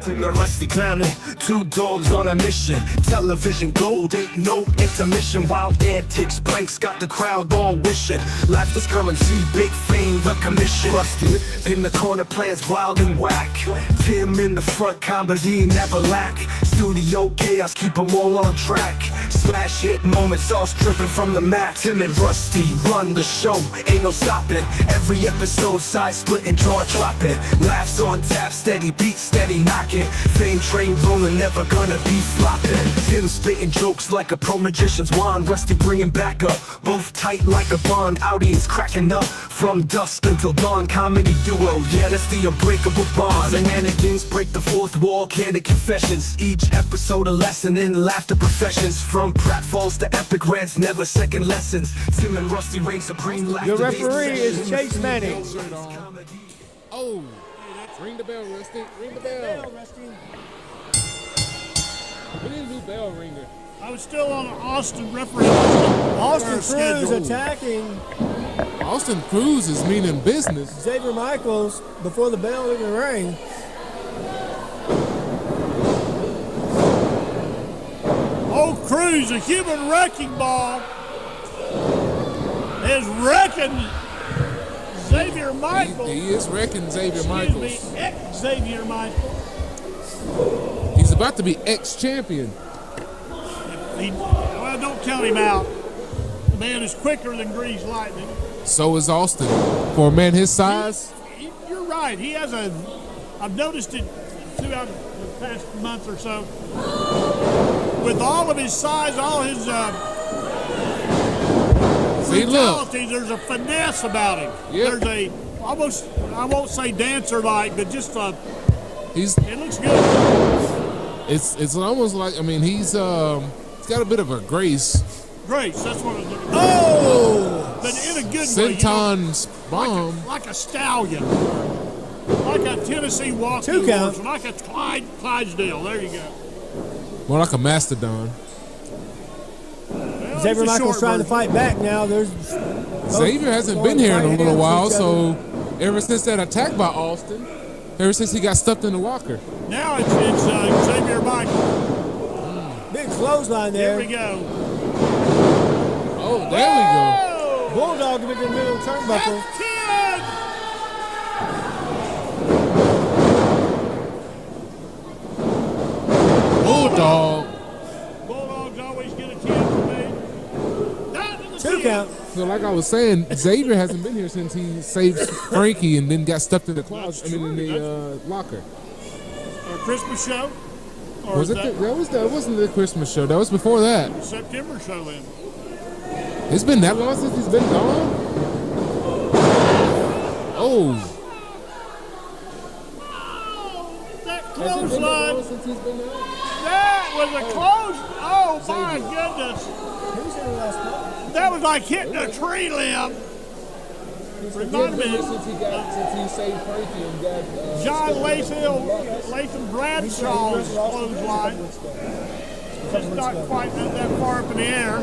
Austin and Rusty Clowning, two dogs on a mission. Television gold, ain't no intermission. Wild antics, blanks got the crowd all wishing. Life is currency, big fame, recognition. Rusty in the corner, players wild and whack. Tim in the front, comedy never lack. Studio chaos, keep them all on track. Smash hit moments, all stripping from the mat. Tim and Rusty run the show, ain't no stopping. Every episode, side splitting, jaw dropping. Laughs on tap, steady beat, steady knocking. Fame train rolling, never gonna be flopping. Tim spitting jokes like a pro magician's wand. Rusty bringing back up, both tight like a bond. Audience cracking up from dusk until dawn. Comedy duo, yeah, that's the unbreakable bond. Shenanigans break the fourth wall, candid confessions. Each episode a lesson in laughter professions. From pratfalls to epic rants, never second lessons. Tim and Rusty reign supreme. Your referee is Chase Manning. Oh, ring the bell, Rusty. Ring the bell. We need a new bell ringer. I was still on Austin referee. Austin Cruz attacking Austin Cruz is meaning business. Xavier Michaels before the bell even rang. Oh, Cruz, a human wrecking ball, is wrecking Xavier Michaels. He is wrecking Xavier Michaels. Excuse me, ex-Xavier Michaels. He's about to be ex-champion. Well, don't count him out. The man is quicker than greased lightning. So is Austin. For a man his size. You're right. He has I've noticed it throughout the past month or so. With all of his size, all his brutality, there's a finesse about him. Yep. There's almost, I won't say dancer-like, but just it looks good. It's almost like, I mean, he's got a bit of a grace. Grace, that's what I was looking for. Oh! But in a good Senton's bomb. Like a stallion. Like a Tennessee walking 2 count. horse. Like a Clydesdale. There you go. More like a mastodon. Well, Xavier Michaels trying to fight back now. Xavier hasn't been here in a little while, so ever since that attack by Austin, ever since he got stuffed in the walker. Now it's Xavier Michaels. Big clothesline there. Here we go. Oh, there we go. Bulldog in the middle of the turnbuckle. Bulldog. Bulldogs always get a 10 for me. 2 count. So like I was saying, Xavier hasn't been here since he saved Frankie and then got stuffed in the closet. In the locker. Our Christmas show? Or Was it? That wasn't the Christmas show. That was before that. September show then. It's been that long since he's been gone? Oh. That clothesline. Since he's been there? That was a close. Oh my goodness. That was like hitting a tree limb. Reminded me since he saved Frankie and got John Latham Bradshaw's clothesline. Just not quite that far up in the air.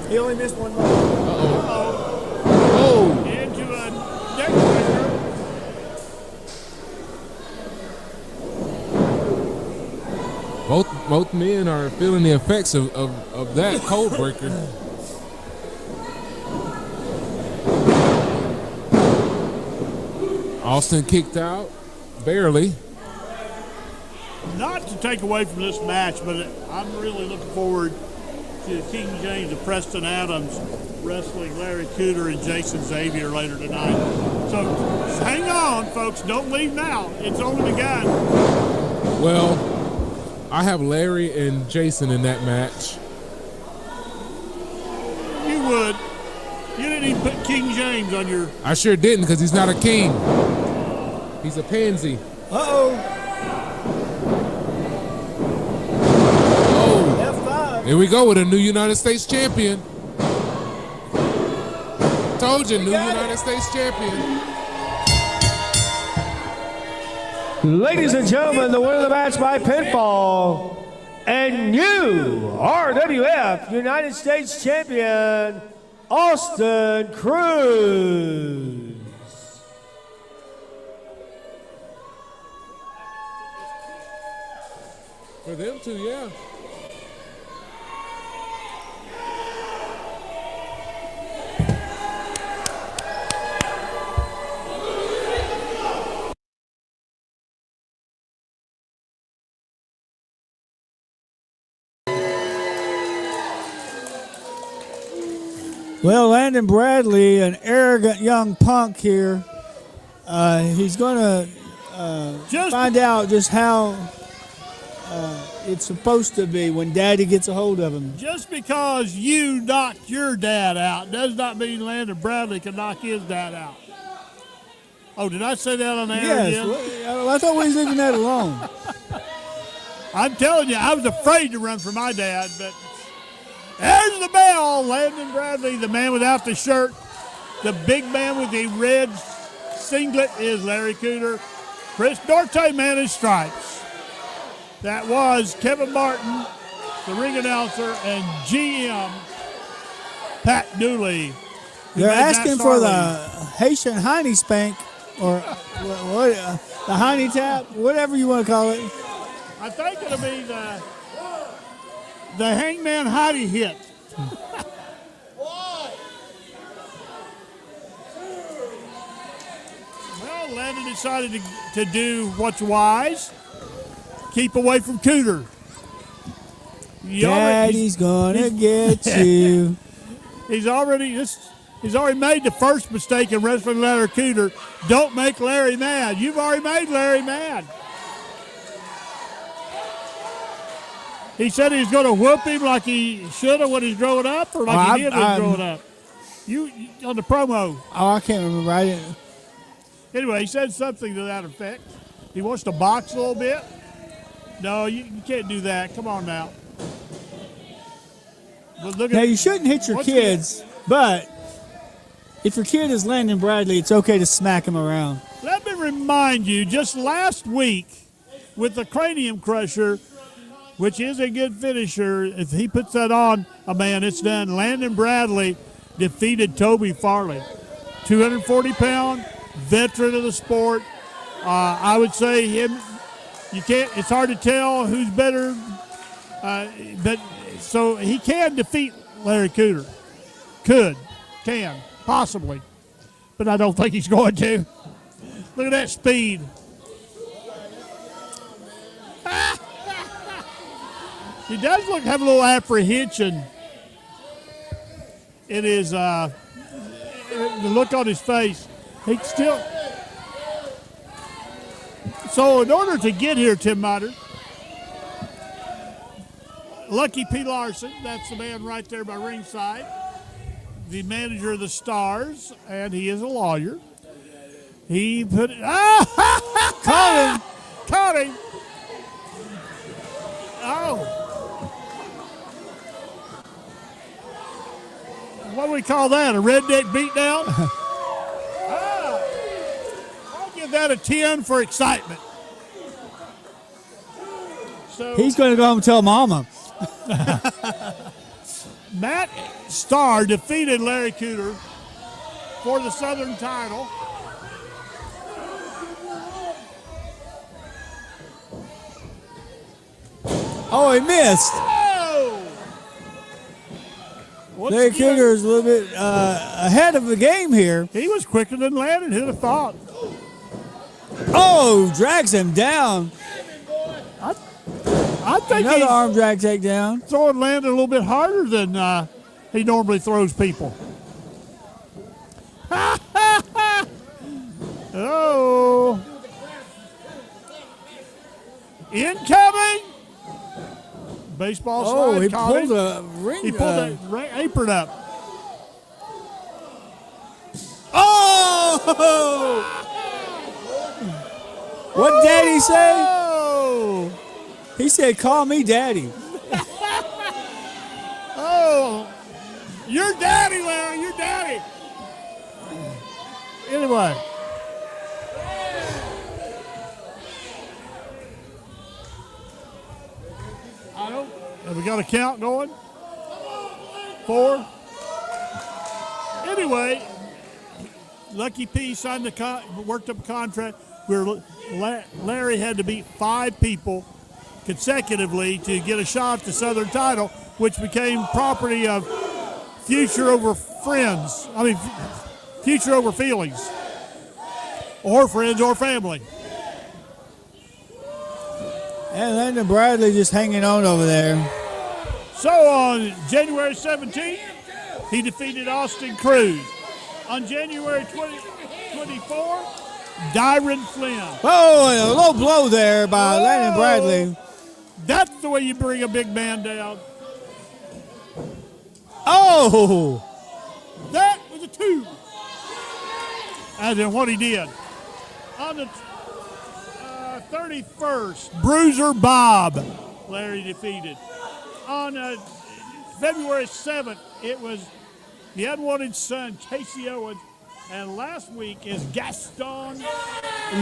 He only missed one. Oh. Into a neck breaker. Both men are feeling the effects of that cold breaker. Austin kicked out, barely. Not to take away from this match, but I'm really looking forward to King James and Preston Adams wrestling Larry Cooter and Jason Xavier later tonight. So hang on, folks. Don't leave now. It's only begun. Well, I have Larry and Jason in that match. You would. You didn't even put King James on your... I sure didn't, because he's not a king. He's a pansy. Uh-oh. Oh. Here we go with a new United States champion. Told you, new United States champion. Ladies and gentlemen, the winner of the match by pinfall and new RWF United States champion, Austin Cruz. For them two, yeah. Well, Landon Bradley, an arrogant young punk here, he's going to find out just how it's supposed to be when Daddy gets a hold of him. Just because you knocked your dad out does not mean Landon Bradley can knock his dad out. Oh, did I say that on the air again? Well, I thought we was leaving that alone. I'm telling you, I was afraid to run for my dad, but there's the bell. Landon Bradley, the man without the shirt. The big man with the red singlet is Larry Cooter. Chris Norte, man in stripes. That was Kevin Martin, the ring announcer, and GM Pat Dooley. They're asking for the Haitian Heine spank, or what, the Heine tap, whatever you want to call it. I think it'll be the Hangman Hottie hit. Well, Landon decided to do what's wise. Keep away from Cooter. Daddy's gonna get you. He's already made the first mistake in wrestling Larry Cooter. Don't make Larry mad. You've already made Larry mad. He said he was going to whoop him like he should have when he was growing up, or like he did when he was growing up. You on the promo. Oh, I can't remember. I didn't. Anyway, he said something to that effect. He wants to box a little bit. No, you can't do that. Come on now. But look Now, you shouldn't hit your kids, but if your kid is Landon Bradley, it's okay to smack him around. Let me remind you, just last week with the Cranium Crusher, which is a good finisher, if he puts that on a man, it's done. Landon Bradley defeated Toby Farley. 240-pound veteran of the sport. I would say him. You can't. It's hard to tell who's better, but so he can defeat Larry Cooter. Can possibly, but I don't think he's going to. Look at that speed. He does have a little apprehension in his the look on his face. He still. So in order to get here, Tim Motter, Lucky P. Larson, that's the man right there by ringside, the manager of the Stars, and he is a lawyer. He put it. Caught him. Oh. What do we call that? A redneck beatdown? I'll give that a 10 for excitement. So He's going to go home and tell Mama. Matt Starr defeated Larry Cooter for the Southern title. Oh, he missed. Oh! Once Larry again, Cooter is a little bit ahead of the game here. he was quicker than Landon. Who'd have thought? Oh, drags him down. I think Another he's arm drag takedown. throwing Landon a little bit harder than he normally throws people. Oh. Incoming. Baseball slide. He caught pulled him. a ring. He pulled that apron up. Oh! What Daddy say? Oh. He said, "Call me Daddy." Oh. You're daddy, Larry. You're daddy. Anyway. Have we got a count going? 4. Anyway, Lucky P signed worked up a contract where Larry had to beat 5 people consecutively to get a shot at the Southern title, which became property of future over friends. I mean, future over feelings, or friends or family. And Landon Bradley just hanging on over there. So on January 17th, he defeated Austin Cruz. On January 24, Dyron Flynn. Oh, and a low blow there by Landon Bradley. That's the way you bring a big man down. Oh! That was a 2. As in what he did. On the 31st, Bruiser Bob, Larry defeated. On February 7th, it was the unwanted son, Casey Owens. And last week is Gaston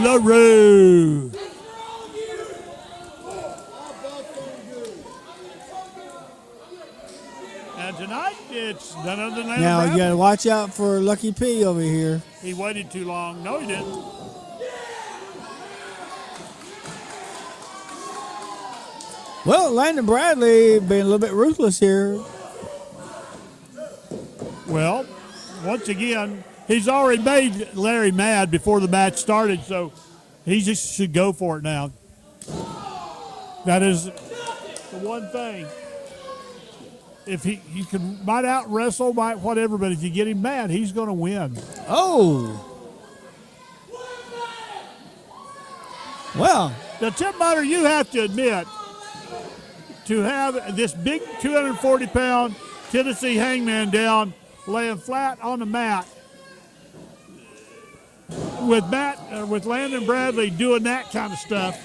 LaRue. And tonight, it's none other than Landon Now you Bradley. got to watch out for Lucky P over here. He waited too long. No, he didn't. Well, Landon Bradley being a little bit ruthless here. Well, once again, he's already made Larry mad before the match started, so he just should go for it now. That is the one thing. If he might out wrestle, might whatever, but if you get him mad, he's going to win. Oh. Well. Now, Tim Butter, you have to admit, to have this big 240-pound Tennessee hangman down, laying flat on the mat, with Landon Bradley doing that kind of stuff,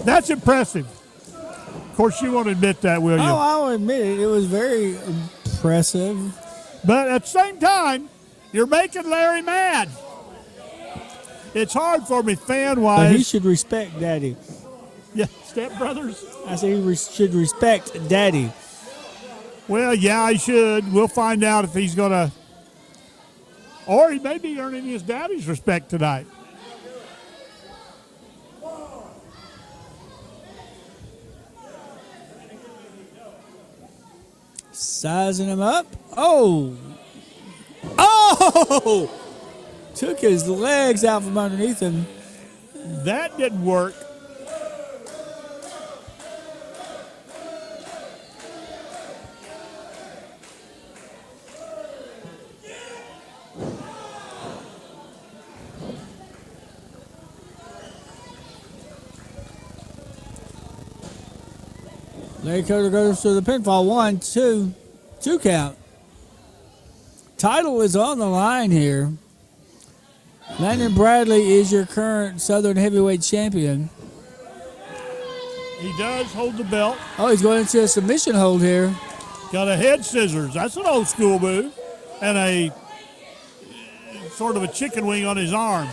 that's impressive. Of course, you won't admit that, will you? Oh, I'll admit it. It was very impressive. But at the same time, you're making Larry mad. It's hard for me fan-wise. But he should respect Daddy. Yeah, stepbrothers? I say he should respect Daddy. Well, yeah, he should. We'll find out if he's going to. Or he may be earning his daddy's respect tonight. Sizing him up. Oh! Oh! Took his legs out from underneath him. That didn't work. Larry Coder goes to the pinfall. 1, 2, 2 count. Title is on the line here. Landon Bradley is your current Southern Heavyweight Champion. He does hold the belt. Oh, he's going into a submission hold here. Got a head scissors. That's an old school move. And a sort of a chicken wing on his arm.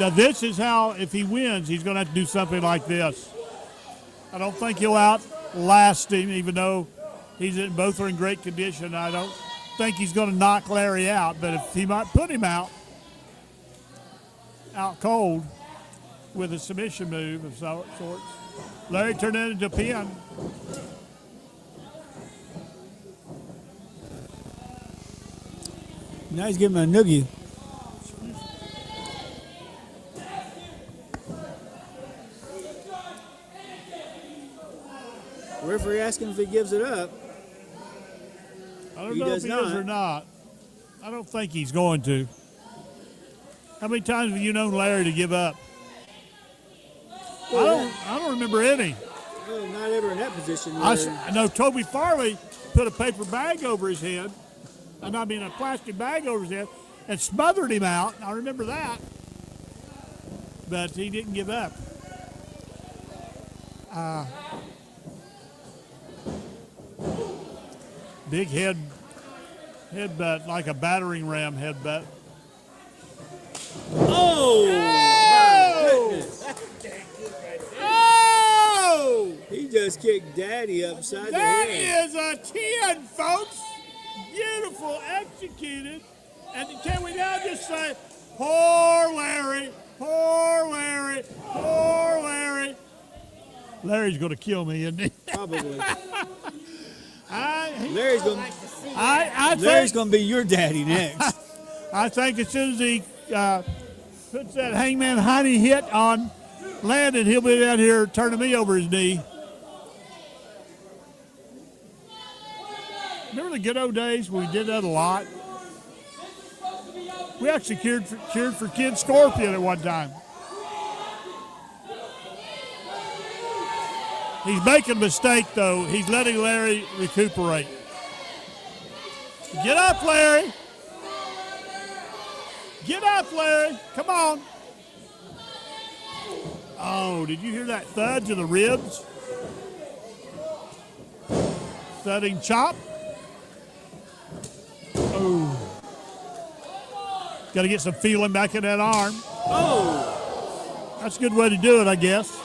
Now this is how, if he wins, he's going to have to do something like this. I don't think he'll outlast him, even though both are in great condition. I don't think he's going to knock Larry out, but if he might put him out cold with a submission move of sorts. Larry turned that into a pin. Now he's giving him a noogie. Referee asking if he gives it up. I don't know if he is or not. I don't think he's going to. How many times have you known Larry to give up? I don't remember any. Well, not ever in that position. I know Toby Farley put a paper bag over his head, a plastic bag over his head, and smothered him out. I remember that. But he didn't give up. Big headbutt, like a battering ram headbutt. Oh! Oh! He just kicked Daddy upside the That head. is a 10, folks. Beautiful, executed. And can we now just say, poor Larry, Poor Larry. Poor Larry. Larry's going to kill me, isn't he? Probably. I Larry's think, going to be your daddy next. I think as soon as he puts that Hangman Heine hit on Landon, he'll be out here turning me over his knee. Remember the good old days when we did that a lot? We actually cheered for Kid Scorpion at one time. He's making a mistake, though. He's letting Larry recuperate. Get up, Larry. Get up, Larry. Come on. Oh, did you hear that thud to the ribs? Thudding chop. Oh. Got to get some feeling back in that arm. Oh. That's a good way to do it, I guess.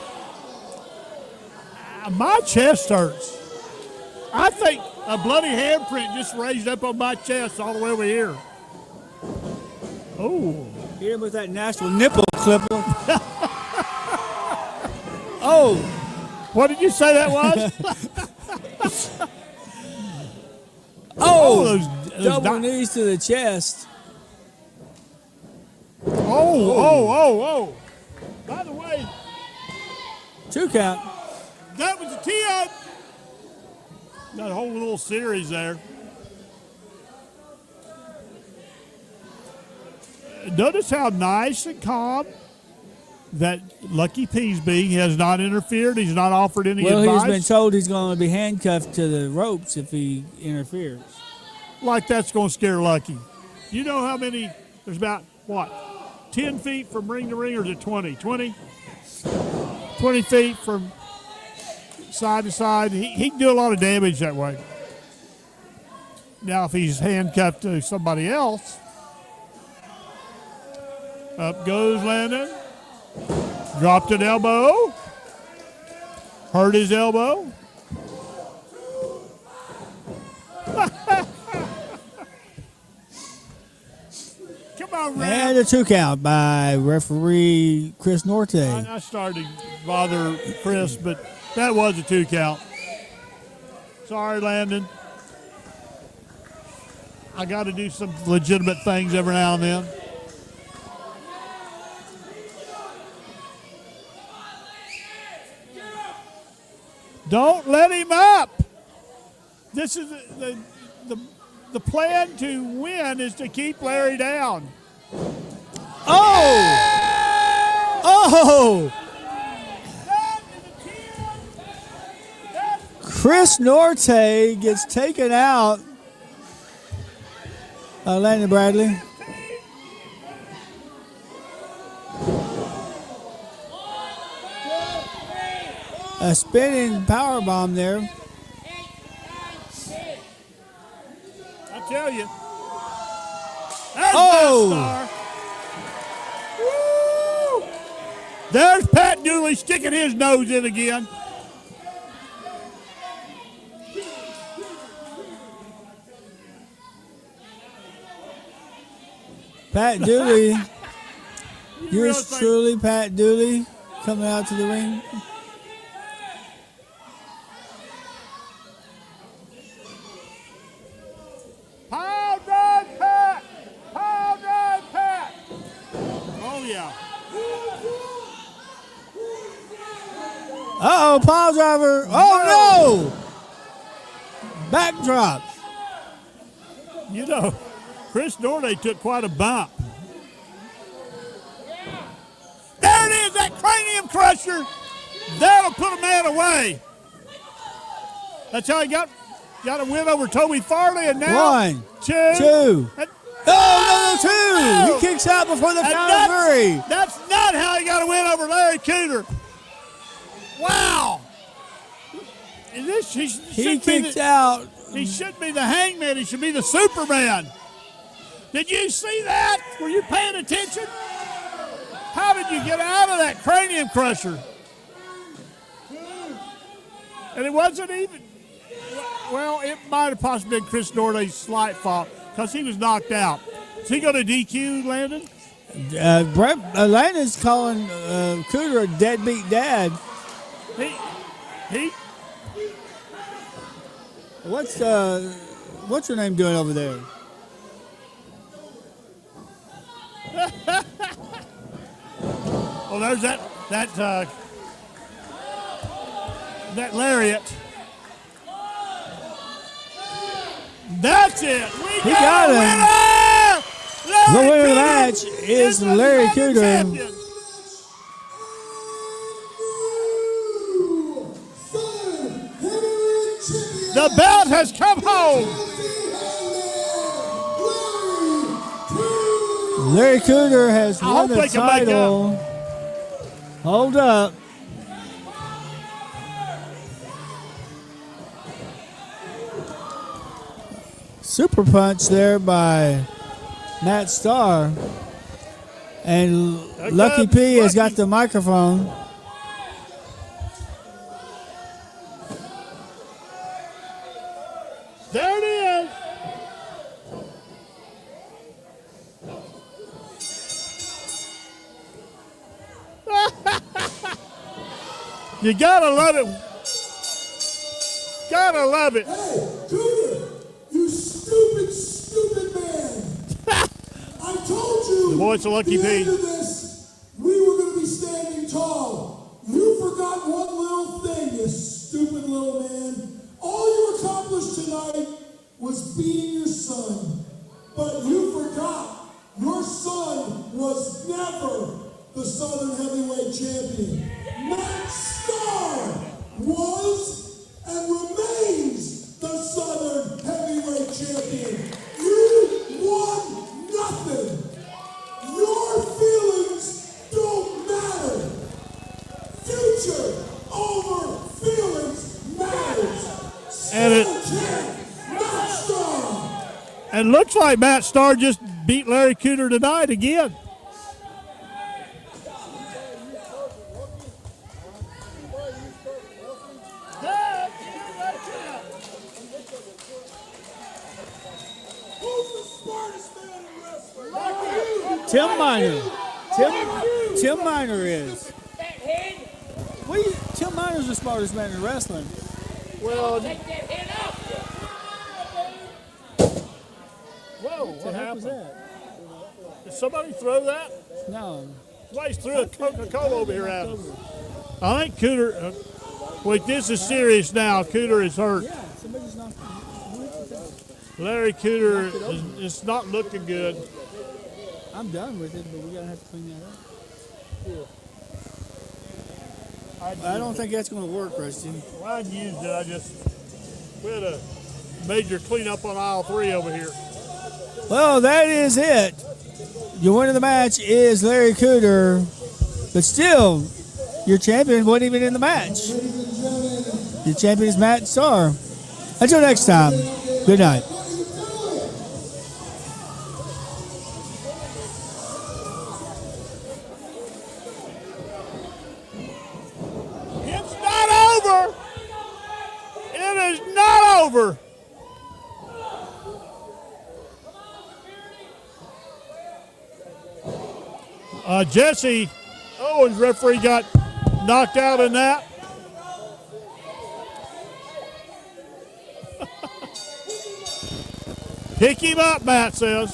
My chest hurts. I think a bloody handprint just raised up on my chest all the way over here. Oh. Hit him with that natural nipple clipper. Oh. What did you say that was? Those double knees to the chest. Oh. By the way, 2 count. that was a tee-up. Got a whole little series there. Notice how nice and calm that Lucky Peasby has not interfered. He's not offered any advice. Well, he's been told he's going to be handcuffed to the ropes if he interferes. Like that's going to scare Lucky. You know how many, there's about, 10 feet from ring to ring, or is it 20? 20 feet from side to side. He can do a lot of damage that way. Now, if he's handcuffed to somebody else, up goes Landon. Dropped an elbow. Hurt his elbow. Come on, Red. And a 2 count by referee Chris Norte. I started to bother Chris, but that was a 2 count. Sorry, Landon. I got to do some legitimate things every now and then. Don't let him up. This is the plan to win is to keep Larry down. Oh! Chris Norte gets taken out. Landon Bradley. A spinning power bomb there. I tell you. There's Oh! Woo! There's Pat Dooley sticking his nose in again. Pat Dooley. really Yours think- truly, Pat Dooley, coming out to the ring. Power drive, Pat! Power drive, Pat! Oh, yeah. Uh-oh, pile driver. Oh, no! Backdrop. You know, Chris Norte took quite a bump. There it is, that cranium crusher. That'll put a man away. That's how he got a win over Toby Farley, and now 1, 2. 2. And- Oh, no, 2. Oh! He kicks out before the and count of 3. That's not how he got a win over Larry Cooter. Wow. And this, He should be kicked out. He should be the Hangman. He should be the Superman. Did you see that? Were you paying attention? How did you get out of that cranium crusher? And it wasn't even, well, it might have possibly been Chris Norte's slight fault because he was knocked out. Is he going to DQ, Landon? Landon's calling Cooter a deadbeat dad. He What's your name doing over there? Well, there's that lariat. That's it. He got him. The winner of the match is Larry Cooter. The belt has come home. Larry Cooter has won the title. Hold up. Super punch there by Matt Starr. And Lucky P has got the microphone. There it is. You gotta love it. Gotta love it. Hey, Cooter, you stupid man. I told you. The voice of Lucky the P. end of this, we were going to be standing tall. You forgot one little thing, you stupid little man. All you accomplished tonight was beating your son. But you forgot your son was never the Southern Heavyweight Champion. Matt Starr was and remains the Southern Heavyweight Champion. You won nothing. Your feelings don't matter. Future over feelings matters. And Matt Starr. And looks like Matt Starr just beat Larry Cooter tonight again. Who's the smartest man in wrestling? Tim Miner. Tim Miner is. Tim Miner's the smartest man in wrestling. Well, whoa, what happened? that? Did somebody throw that? No. Somebody threw a Coca-Cola over here at us. I think Cooter, wait, this is serious now. Cooter is hurt. Yeah, somebody just knocked Larry Cooter is not looking good. I'm done with it, but we gotta have to clean that up. I don't think that's gonna work, Rusty. Well, I used it. We had a major cleanup on aisle 3 over here. Well, that is it. Your winner of the match is Larry Cooter, but still, your champion wasn't even in the match. Your champion is Matt Starr. Until next time, good night. It's not over. It is not over. Jesse Owens, referee, got knocked out in that. Pick him up, Matt says.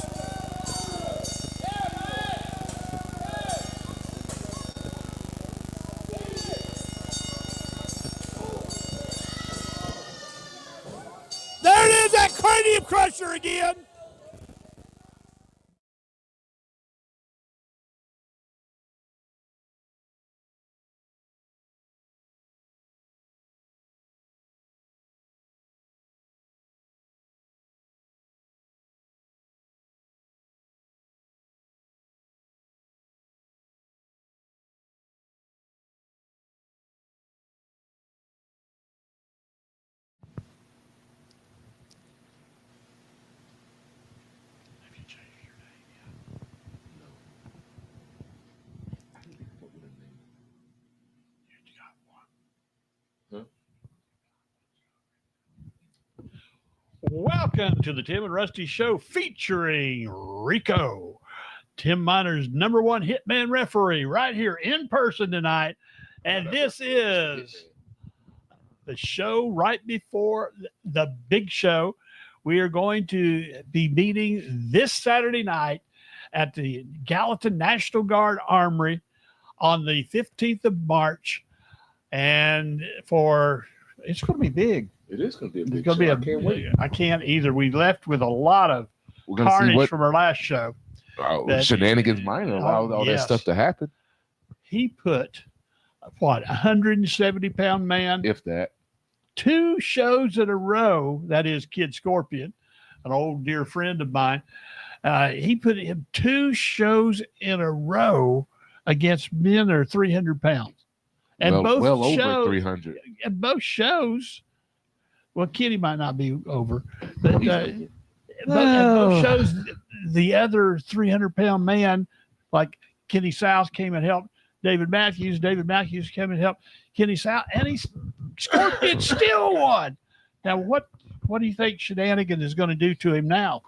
There it is, that cranium crusher again. Welcome to the Tim and Rusty Show featuring Rico. Tim Miner's #1 hitman referee right here in person tonight. And this is the show right before the big show. We are going to be meeting this Saturday night at the Gallatin National Guard Armory on the 15th of March. And it's going to be big. It is going to be a big It's going to show. be I can't wait. I can't either. We left with a lot of We're going to see carnage what from our last show. Shenanigans Minor allowed all that stuff to happen. He put, 170-pound man, If that. 2 shows in a row. That is Kid Scorpion, an old dear friend of mine. He put him 2 shows in a row against men that are 300 pounds. And well shows, over 300. And both shows, well, Kitty might not be over, but both shows, the other 300-pound man, like Kenny South, came and helped David Matthews. David Matthews came and helped Kenny South, and Scorpion still won. Now, what do you think Shenanigan is going to do to him now?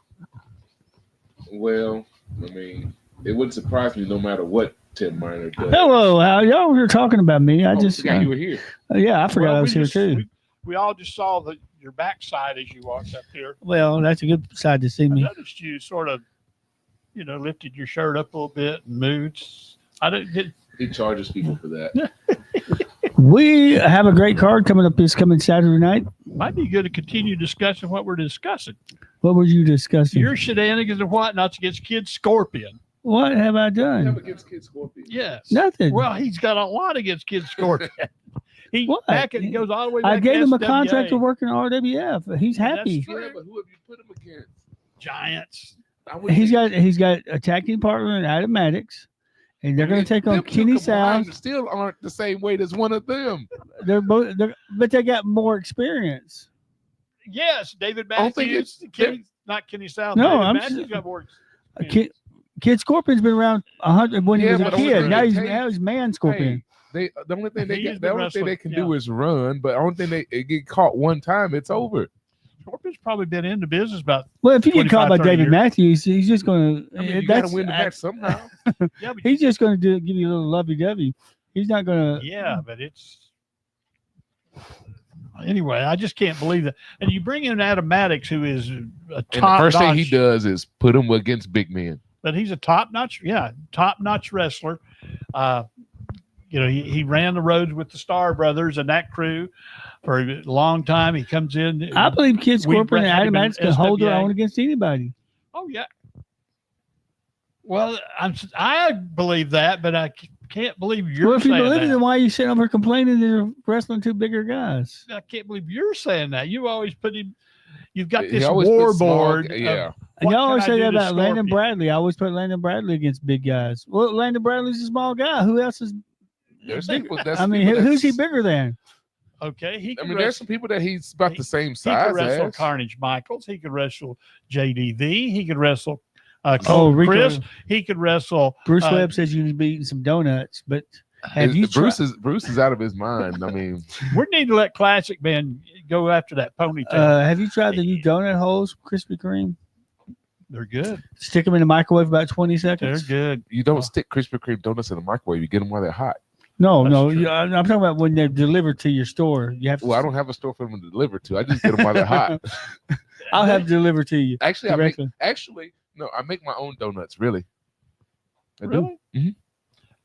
Well, I mean, it wouldn't surprise me no matter what Tim Miner does. Hello, y'all were talking about me. I just forgot you were here. Yeah, I forgot I was here too. We all just saw your backside as you walked up here. Well, that's a good side to see I me. noticed you sort of, lifted your shirt up a little bit and moved. I didn't get. He charges people for that. We have a great card coming up this coming Saturday night. Might be good to continue discussing what we're discussing. What were you discussing? Your shenanigans and whatnots against Kid Scorpion. What have I You have done? against Kid Scorpion. Yes. Nothing. Well, he's got a lot against Kid Scorpion. He What? goes all the way back. I gave to him a SWA. contract to work in RWF. He's happy. That's Yeah, but who have you put him against? Giants. He's got a tag team partner in Adam Maddox, and they're going to take on Kenny South. Still aren't the same weight as one of them. But they got more experience. Yes, David I don't think Matthews. Not Kenny South. No, David I'm Matthews just- got more experience. Kid Scorpion's been around 100 when he was a but only kid. thing Now it he's takes- man Scorpion. The only thing He is the they wrestler, can do is run, but the only thing they get caught one time, it's over. Scorpion's probably been in the business about. Well, if you get caught by 25, 30 David years. Matthews, he's just going I mean, to. you got to win the match somehow. Yeah, but, He's just going to give you a little lovey-dovey. He's not going to. yeah, but it's. Anyway, I just can't believe that. And you bring in Adam Maddox, who is a And the top first thing notch, he does is put him against big men. but he's a top notch wrestler. He ran the roads with the Star Brothers and that crew for a long time. He comes in. I believe Kid We Scorpion and had Adam him in Maddox can hold their SWA. own against anybody. Oh yeah. Well, I believe that, but I can't believe you're Well, if you saying believe it, that. then why are you sitting over complaining they're wrestling 2 bigger guys? I can't believe you're saying that. You always put him. You've got He this always war puts small- board. yeah. And what y'all always can I say do that to about Landon Scorpion? Bradley. I always put Landon Bradley against big guys. Well, Landon Bradley's a small guy. Who else is? There's bigger? people. That's I mean, people who's he that's- bigger than? Okay, he I can mean, there's wrestle. some people that he's about the same He size could wrestle as. Carnage Michaels. He could wrestle JDV. He could wrestle Rico. Chris. He could wrestle Bruce uh, Webb says you need to be eating some donuts, but have you Bruce tried? is out of his mind. I mean, We need to let Classic Man go after that ponytail. Have you tried the new donut holes, Krispy Kreme? They're good. Stick them in the microwave about 20 They're seconds. good. you don't stick Krispy Kreme donuts in the microwave. You get them while they're hot. No, That's no. true. I'm talking about when they're delivered to your store. You have to. Well, I don't have a store for them to deliver to. I just get them while they're hot. I'll have it delivered to you. Actually, directly. I make my own donuts. Really, I do. Really? Mhm.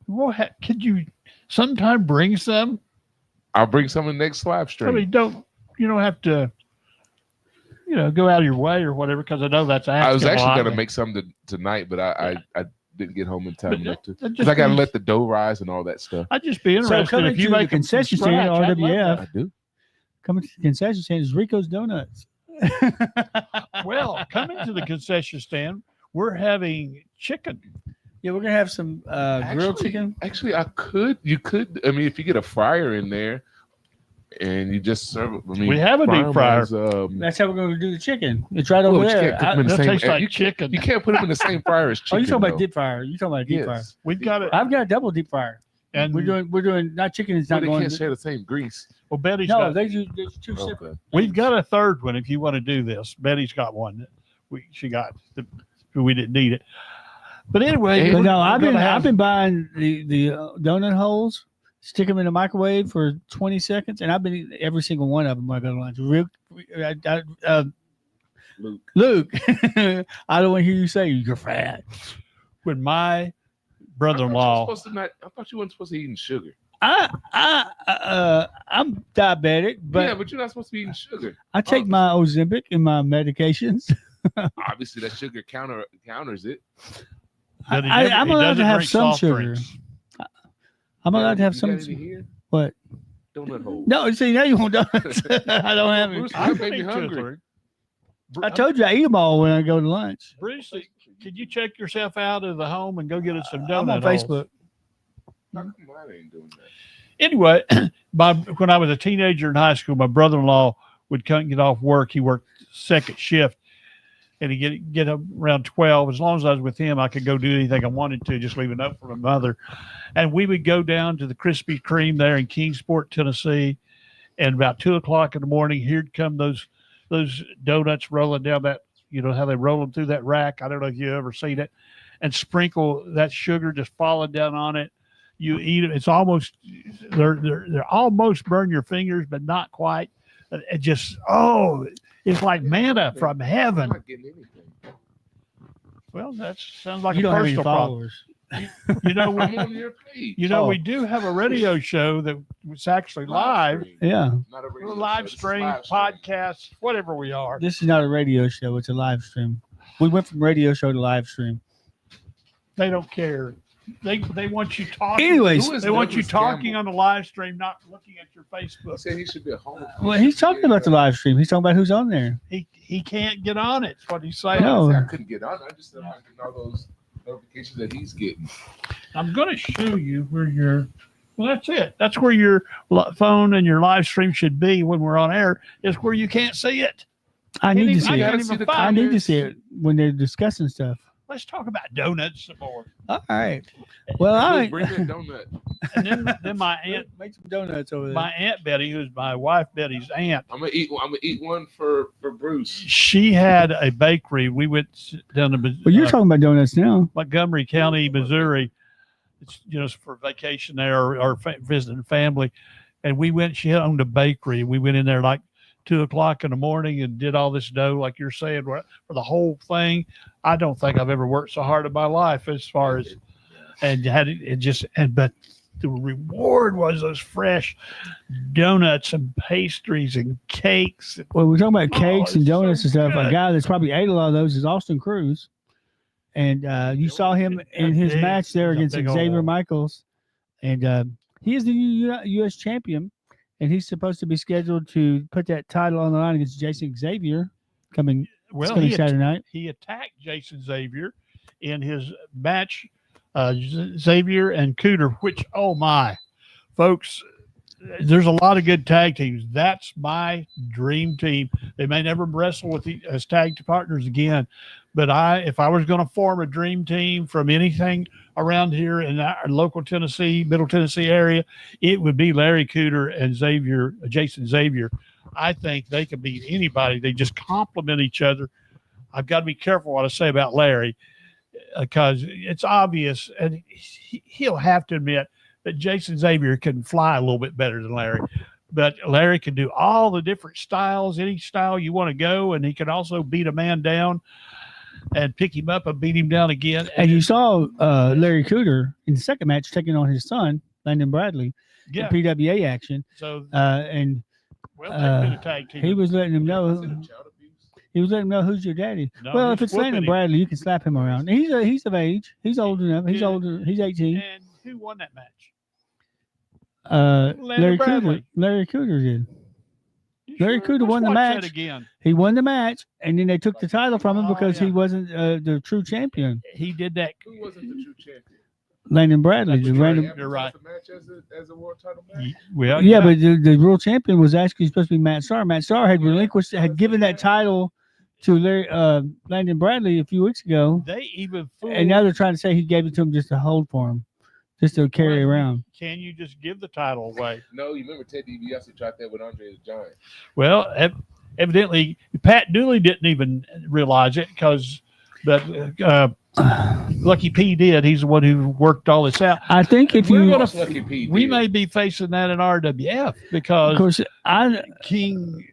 Well, could you sometime bring some? I'll bring some in the next live I stream. mean, you don't have to, go out of your way or whatever, because I know that's asking I was a actually lot. going to make some tonight, but I didn't get home in time But enough to. that Because I just got to means- let the dough rise and all that stuff. I'd just be interested coming if you to the make them from concession stand, scratch, I'd love RWF. I do. Coming to the concession stand is Rico's Donuts. that. Well, coming to the concession stand, we're having chicken. Yeah, we're gonna have some grilled chicken. Actually, you could. I mean, if you get a fryer in there, and you just serve it. I mean, We have a fry deep 'em fryer. as, That's how we're gonna do the chicken. It's right over well, you there. can't cook them in the That same. tastes like you, chicken. you can't put them in the same fryer as chicken. Oh, you talking about though. deep fryer? You talking about deep fryer? Yes. We've got it. I've got a double deep fryer, And we're doing not chicken. It's Well, not they going. can't share the same grease. well, Betty's No, got. there's 2 separate. Okay. We've got a third one if you want to do this. Betty's got one. She got. We didn't need it. But anyway, And- But no, I've been have, buying the donut holes, stick them in the microwave for 20 seconds, and I've been eating every single one of them when I go to lunch. Luke, I don't want to hear you say you're fat. when my I brother-in-law, thought you weren't supposed to be eating sugar. I'm diabetic, but But you're not supposed to be eating sugar. I take my Ozempic and my medications. Obviously, that sugar counters it. that I'm he allowed doesn't to have drink some soft sugar. drinks. I'm allowed to have You some. got any here? What? Donut hole. No, see, now you want donuts. I don't have any. Bruce, I you can made me eat 2 or hungry. 3. I told you I eat them all when I go to lunch. Bruce, could you check yourself out of the home and go get us some I'm on donut holes? Facebook. How come I ain't doing that? Anyway, when I was a teenager in high school, my brother-in-law would come get off work. He worked second shift, and he'd get up around 12. As long as I was with him, I could go do anything I wanted to, just leave a note for my mother. And we would go down to the Krispy Kreme there in Kingsport, Tennessee, and about 2 o'clock in the morning, here'd come those donuts rolling down that, you know, how they roll them through that rack. I don't know if you've ever seen it, and sprinkle that sugar just falling down on it. You eat it. It's almost they're almost burn your fingers, but not quite. It just it's like manna from I'm heaven. not getting anything. Well, that sounds like You a don't have any personal problem. followers. You know, I'm on your page. we do have a radio show that was actually live, stream. Yeah, Not a a radio live show. This is stream, live stream. podcast, whatever we are. this is not a radio show. It's a live stream. We went from radio show to live stream. They don't care. They want you talking. Anyways, Who is They want you Douglas talking Campbell? on the live stream, not looking at your He Facebook. said he should be a home. well, he's talking about the live stream. He's talking about who's on there. He can't get on it. That's what he's saying. No. I couldn't get on. I just said I getting all those notifications that he's getting. I'm going to show you where your. Well, that's it. That's where your phone and your live stream should be when we're on air. Is where you can't see it. I need to see gotta it. see the I need to comments. see it when they're discussing stuff. Let's talk about donuts some more. All right. Well, all right. Bring me a donut. And then my aunt, Make some donuts over there. my aunt Betty, who's my wife Betty's aunt, I'm gonna eat one for Bruce. she had a bakery. We went down to Well, you're talking about donuts now. Montgomery County, Missouri. It's for vacation there or visiting family. And we went, she owned a bakery. We went in there like 2 o'clock in the morning and did all this dough, like you're saying, for the whole thing. I don't think I've ever worked so hard in my life as far as, and had it just, but the reward was those fresh donuts and pastries and cakes. Well, we're talking about cakes and it's so donuts and stuff. A good. guy that's probably ate a lot of those is Austin Cruz. And you saw him in his Big- match there he's a against big Xavier old- Michaels. And he is the U.S. champion. And he's supposed to be scheduled to put that title on the line against Jason Xavier coming Saturday night. He attacked Jason Xavier in his match, Xavier and Cooter, which, oh my, folks, there's a lot of good tag teams. That's my dream team. They may never wrestle with as tag partners again, but if I was going to form a dream team from anything around here in our local Tennessee, Middle Tennessee area, it would be Larry Cooter and Jason Xavier. I think they could beat anybody. They just complement each other. I've got to be careful what I say about Larry because it's obvious, and he'll have to admit that Jason Xavier can fly a little bit better than Larry. But Larry can do all the different styles, any style you want to go, and he can also beat a man down and pick him up and beat him down again. And you saw Larry Cooter in the second match taking on his son, Landon Bradley, yeah, in PWA action. so And well, they've been a tag team. he was letting him know. Is it child abuse? He was letting him know who's your daddy. No, Well, he's if it's whooping Landon him. Bradley, you can slap him around. He's of age. He's old enough. He's Yeah. older. He's 18. And who won that match? Larry Bradley. Cooter. Larry Cooter did. You Larry sure? Cooter Let's won the watch that match. again. He won the match, and then they took the title from him Oh, because yeah. he wasn't the true champion. He did that. Who wasn't the true champion? Landon Bradley. That's The right. random, You're right. The match as a world title match. Well, yeah, but the world champion was actually supposed to be Matt Starr. Matt Starr had had given that title to Landon Bradley a few weeks ago, they even fooled. and now they're trying to say he gave it to him just to hold for him, just to carry Well, around. Can you just give the title away? No, you remember Ted DiBiase tried that with Andre the Giant. Well, evidently Pat Dooley didn't even realize it but Lucky P did. He's the one who worked all this out. I think if We're you, gonna, Lucky P we did. may be facing that in RWF of because course, King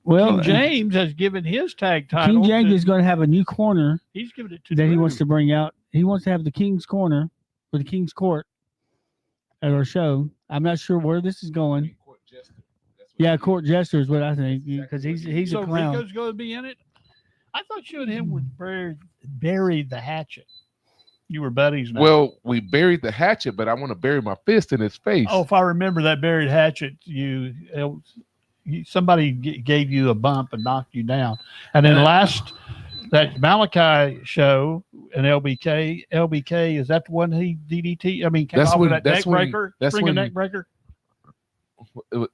well, James has given his tag title. King James is going to have a new corner He's given it to that he Drew. wants to bring out. He wants to have the King's Corner or the King's Court at our show. I'm not sure where this is going. Yeah, Court Jester is what I think because he's So a clown. Rico's going to be in it. I thought you and him would bury the hatchet. You were buddies now. Well, we buried the hatchet, but I want to bury my fist in his face. Oh, if I remember that buried hatchet, somebody gave you a bump and knocked you down. And then that Malachi show and LBK, is that the one he DDT? I mean, came That's off when- with that that's neck when- breaker, that's spring when- neck breaker.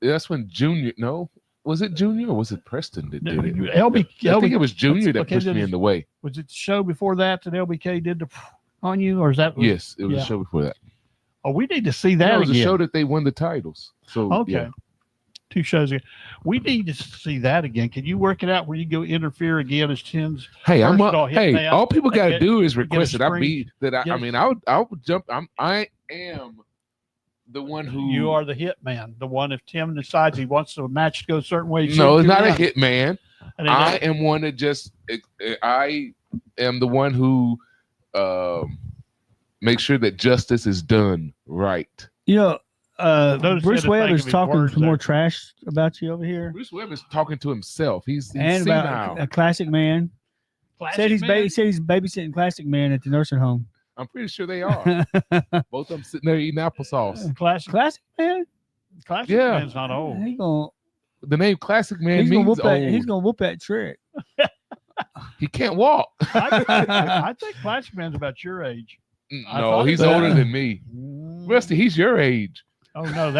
That's when Junior. No, was it Junior or was it Preston that did it? LBK, I think it was Junior that okay, pushed then me in the way. Was it the show before that LBK did on you, or is that? Yes, it was yeah. a show before that. Oh, we need to see that It was again. a show that they won the titles. So Okay. yeah. 2 shows again. We need to see that again. Can you work it out where you go interfere again as Tim's? Hey, I'm First up. off, hit Hey, me up. all people got to Get- do is get a request it. I screen. be that. Get I a- mean, I would jump. I am the one who. You are the hit man. The one, if Tim decides he wants the match to go a certain way. No, it's not a hit. hit man. I am one that just. I am the one who makes sure that justice is done right. You know, Notice Bruce he had to Webb think is of his talking words some more there. trash about you over here, Bruce Webb is talking to himself. He's and senile. about a Classic Man. Said he's babysitting Classic Man at the nursing home. I'm pretty sure they are. Both of them sitting there eating applesauce. Classic Man, Yeah. man's not old. he gonna The name Classic Man he's gonna means whoop that. old. He's gonna whoop that trick. He can't walk. I think Classic man's about your age. I No, thought he's that. older than me. Rusty, he's your age. Oh no,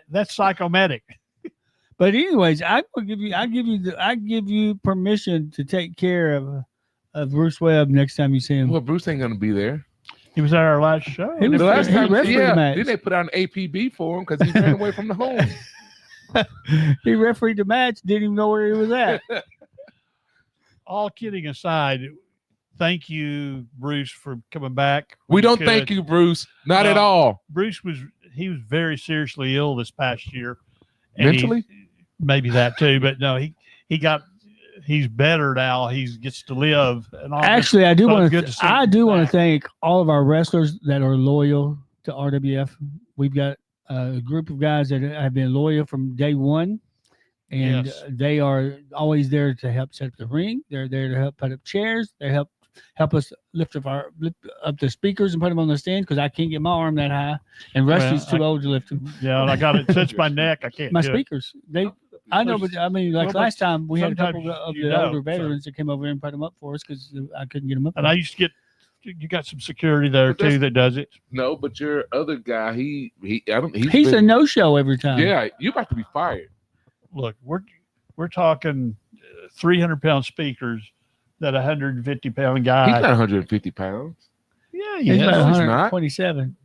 that's psychomatic. But anyways, I give you permission to take care of Bruce Webb next time you see him. Well, Bruce ain't gonna be there. He was at our last show. He was The last he time, refereed the yeah. match. Then they put out an APB for him because he ran away from the home. He refereed the match, didn't even know where he was at. All kidding aside, thank you, Bruce, for coming back. We don't Good. thank you, Bruce. Not at No. all. Bruce was very seriously ill this past year. And Mentally? maybe that too, but no, he's better now. He gets to live. And all Actually, I do so want it's good to. see I him do want to back. thank all of our wrestlers that are loyal to RWF. We've got a group of guys that have been loyal from day one, and Yes. they are always there to help set up the ring. They're there to help put up chairs. They help us lift up the speakers and put them on the stand because I can't get my arm that high, and Rusty's Well, too old to lift them. Yeah, and I got it touched my neck. I can't My do it. speakers, I know, but I mean, like Well, but last time we had a couple sometimes of you the know, older so- veterans that came over and put them up for us because I couldn't get them up. And I used to get. You got some security there But that's- too that does it. No, but your other guy, he's He's a no-show every time. Yeah, you about to be fired. Look, we're talking 300-pound speakers that 150-pound guy. He's not 150 pounds. Yeah, He's he about No, is. he's not. 127.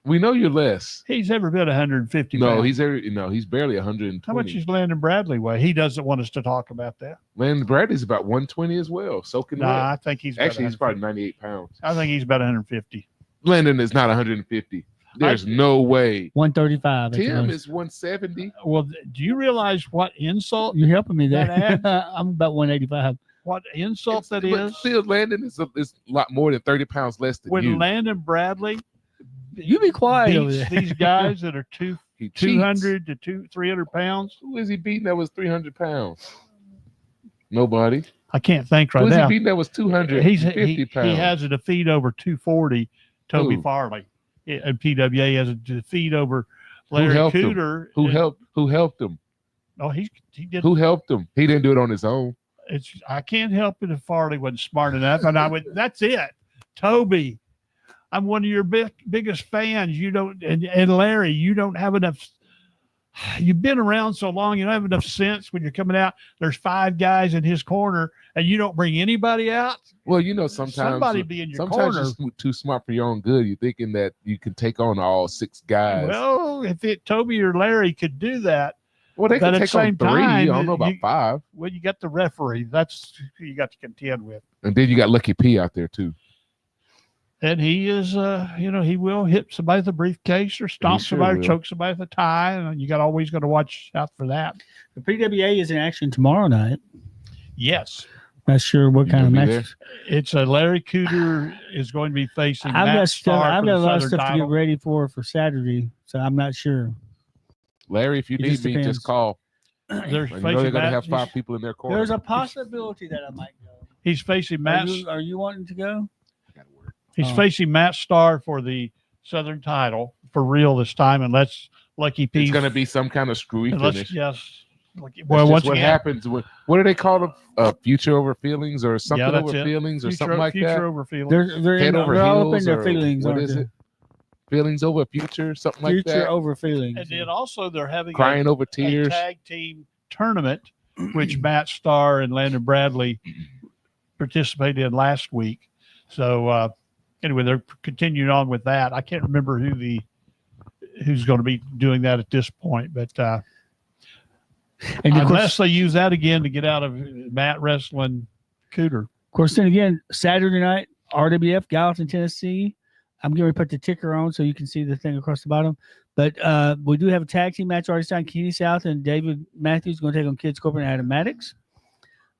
We know you're less. He's ever been 150 No, pounds. he's barely 120. How much is Landon Bradley weigh? He doesn't want us to talk about that. Landon Bradley's about 120 as well, soaking wet. Nah, I think he's about Actually, he's probably 150. 98 pounds. I think he's about 150. Landon is not 150. There's no way. 135. that's Tim what is 170. Well, do you realize what insult? You're helping me there. That I'm about 185. What insult that But is? still, Landon is a lot more than 30 pounds less than When you. Landon Bradley You be quiet over beats there. these guys that are He cheats. 200 to 300 pounds. Who is he beating that was 300 pounds? Nobody. I can't think Who right is he now. beating that was 250 He pounds? has a defeat over 240. Toby Who? Farley. And PWA has a defeat over Larry helped him? Cooter. Who helped him? Oh, he did. Who helped him? He didn't do it on his own. I can't help it if Farley wasn't smart enough. And I would. That's it. Toby, I'm one of your biggest fans. You don't, and Larry, you don't have enough. You've been around so long, you don't have enough sense when you're coming out. There's 5 guys in his corner, and you don't bring anybody out. Well, sometimes Somebody be in your sometimes corner. you're too smart for your own good. You're thinking that you can take on all 6 guys. Well, if Toby or Larry could do that, Well, they but can at take the on same 3. time, I don't know about you- 5. well, you got the referee. That's who you got to contend with. And then you got Lucky P out there too. And he is, he will hit somebody with a briefcase or stomp sure somebody, or will. choke somebody with a tie, and you got always got to watch out for that. The PWA is in action tomorrow night. Yes, Not sure what You kind of gonna be match. it's Larry Cooter is going to be facing I've Matt got stuff. Starr I've for got a the lot of Southern stuff to title. get ready for Saturday, so I'm not sure. Larry, if you It need just me, depends. just call. They're You know facing they're gonna Matt. have 5 people in their corner. There's a possibility that I might go. He's facing Matt. Are you wanting to go? He's Oh. facing Matt Starr for the Southern title for real this time, unless Lucky P. It's gonna be some kind of screwy finish. Yes. That's Well, just once what again, happens when what do they call them? Future over feelings or something that's over it. feelings or future, something like future that. over feelings. They're Head over all up in heels their or feelings, what aren't is they? it? Feelings over future, something like Future that. over feelings. And then also they're having Crying over a tears. tag team tournament, which Matt Starr and Landon Bradley participated in last week. So anyway, they're continuing on with that. I can't remember who's going to be doing that at this point, but And of unless course, they use that again to get out of Matt wrestling Cooter. then again, Saturday night, RWF, Gallatin, Tennessee. I'm going to put the ticker on so you can see the thing across the bottom. But we do have a tag team match already signed. Kenny South and David Matthews going to take on Kids Corporate and Adam Maddox.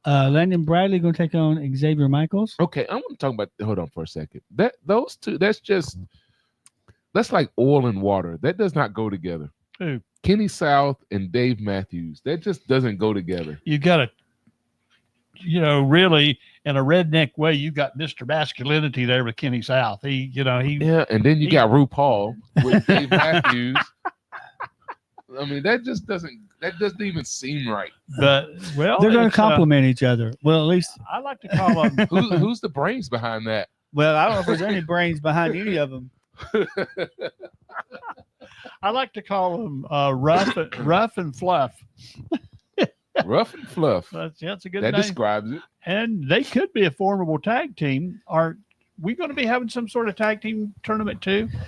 Landon Bradley going to take on Xavier Michaels. Okay, I want to talk about. Hold on for a second. Those two. That's like oil and water. That does not go together. Who? Kenny South and Dave Matthews. That just doesn't go together. You got to, really in a redneck way, you got Mr. Masculinity there with Kenny South. Yeah, and then you got RuPaul with Dave Matthews. I mean, that doesn't even seem right. But They're going to complement each other. Well, at least I like to call them. Who's the brains behind that? Well, I don't know if there's any brains behind any of them. I like to call them rough and fluff. Rough and fluff. That's a good That name. describes it. And they could be a formidable tag team. Are we going to be having some sort of tag team tournament too? In the